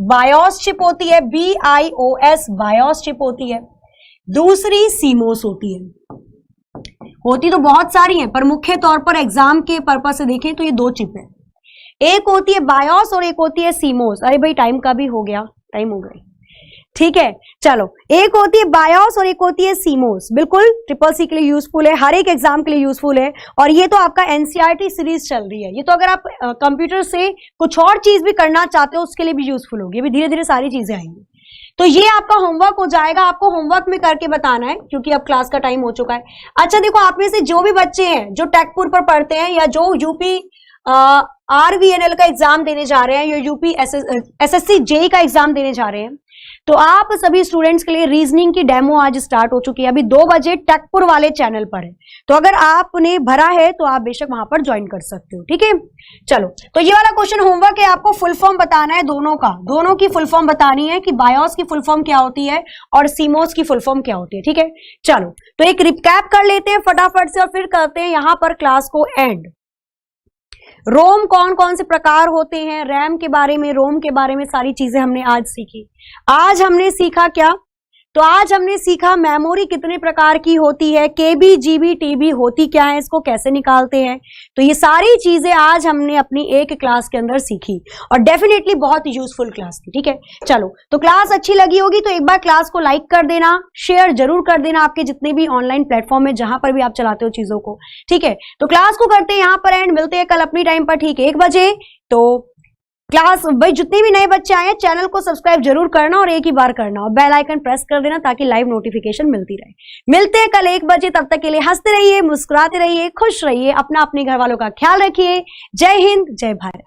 बायोस चिप होती है, BIOS बायोस चिप होती है। दूसरी सीमोस होती है। होती तो बहुत सारी हैं, पर मुख्य तौर पर एग्जाम के पर्पस से देखें तो ये 2 चिप है। एक होती है बायोस और एक होती है सीमोस। अरे भाई टाइम का भी हो गया, टाइम हो गई। ठीक है, चलो एक होती है बायोस और एक होती है सीमोस। बिल्कुल ट्रिपल सी के लिए यूजफुल है, हर एक एग्जाम के लिए यूजफुल है। और ये तो आपका एनसीईआरटी सीरीज चल रही है, ये तो अगर आप कंप्यूटर से कुछ और चीज भी करना चाहते हो उसके लिए भी यूजफुल होगी। अभी धीरे धीरे सारी चीजें आएंगी। तो ये आपका होमवर्क हो जाएगा, आपको होमवर्क में करके बताना है क्योंकि अब क्लास का टाइम हो चुका है। अच्छा देखो, आप में से जो भी बच्चे हैं जो टेकपुर पर पढ़ते हैं या जो यूपी RVNL का एग्जाम देने जा रहे हैं या यूपी SSC JEE का एग्जाम देने जा रहे हैं, तो आप सभी स्टूडेंट्स के लिए रीजनिंग की डेमो आज स्टार्ट हो चुकी है। अभी 2 बजे टेकपुर वाले चैनल पर है, तो अगर आपने भरा है तो आप बेशक वहां पर ज्वाइन कर सकते हो। ठीक है, चलो तो ये वाला क्वेश्चन होमवर्क है, आपको फुल फॉर्म बताना है दोनों का, दोनों की फुल फॉर्म बतानी है कि बायोस की फुल फॉर्म क्या होती है और सीमोस की फुल फॉर्म क्या होती है। ठीक है, चलो तो एक रिकैप कर लेते हैं फटाफट से और फिर करते हैं यहां पर क्लास को एंड। रोम कौन कौन से प्रकार होते हैं, रैम के बारे में, रोम के बारे में सारी चीजें हमने आज सीखी। आज हमने सीखा क्या, तो आज हमने सीखा मेमोरी कितने प्रकार की होती है, KB GB TB होती क्या है, इसको कैसे निकालते हैं। तो ये सारी चीजें आज हमने अपनी एक क्लास के अंदर सीखी और डेफिनेटली बहुत यूजफुल क्लास थी। ठीक है, चलो तो क्लास अच्छी लगी होगी तो एक बार क्लास को लाइक कर देना, शेयर जरूर कर देना आपके जितने भी ऑनलाइन प्लेटफॉर्म है जहां पर भी आप चलाते हो चीजों को। ठीक है, तो क्लास को करते हैं यहाँ पर एंड, मिलते हैं कल अपनी टाइम पर ठीक 1 बजे। तो क्लास भाई जितने भी नए बच्चे आए हैं चैनल को सब्सक्राइब जरूर करना और एक ही बार करना और बेल आइकन प्रेस कर देना ताकि लाइव नोटिफिकेशन मिलती रहे। मिलते हैं कल 1 बजे, तब तक के लिए हंसते रहिए, मुस्कुराते रहिए, खुश रहिए, अपना अपने घर वालों का ख्याल रखिए। जय हिंद, जय भारत।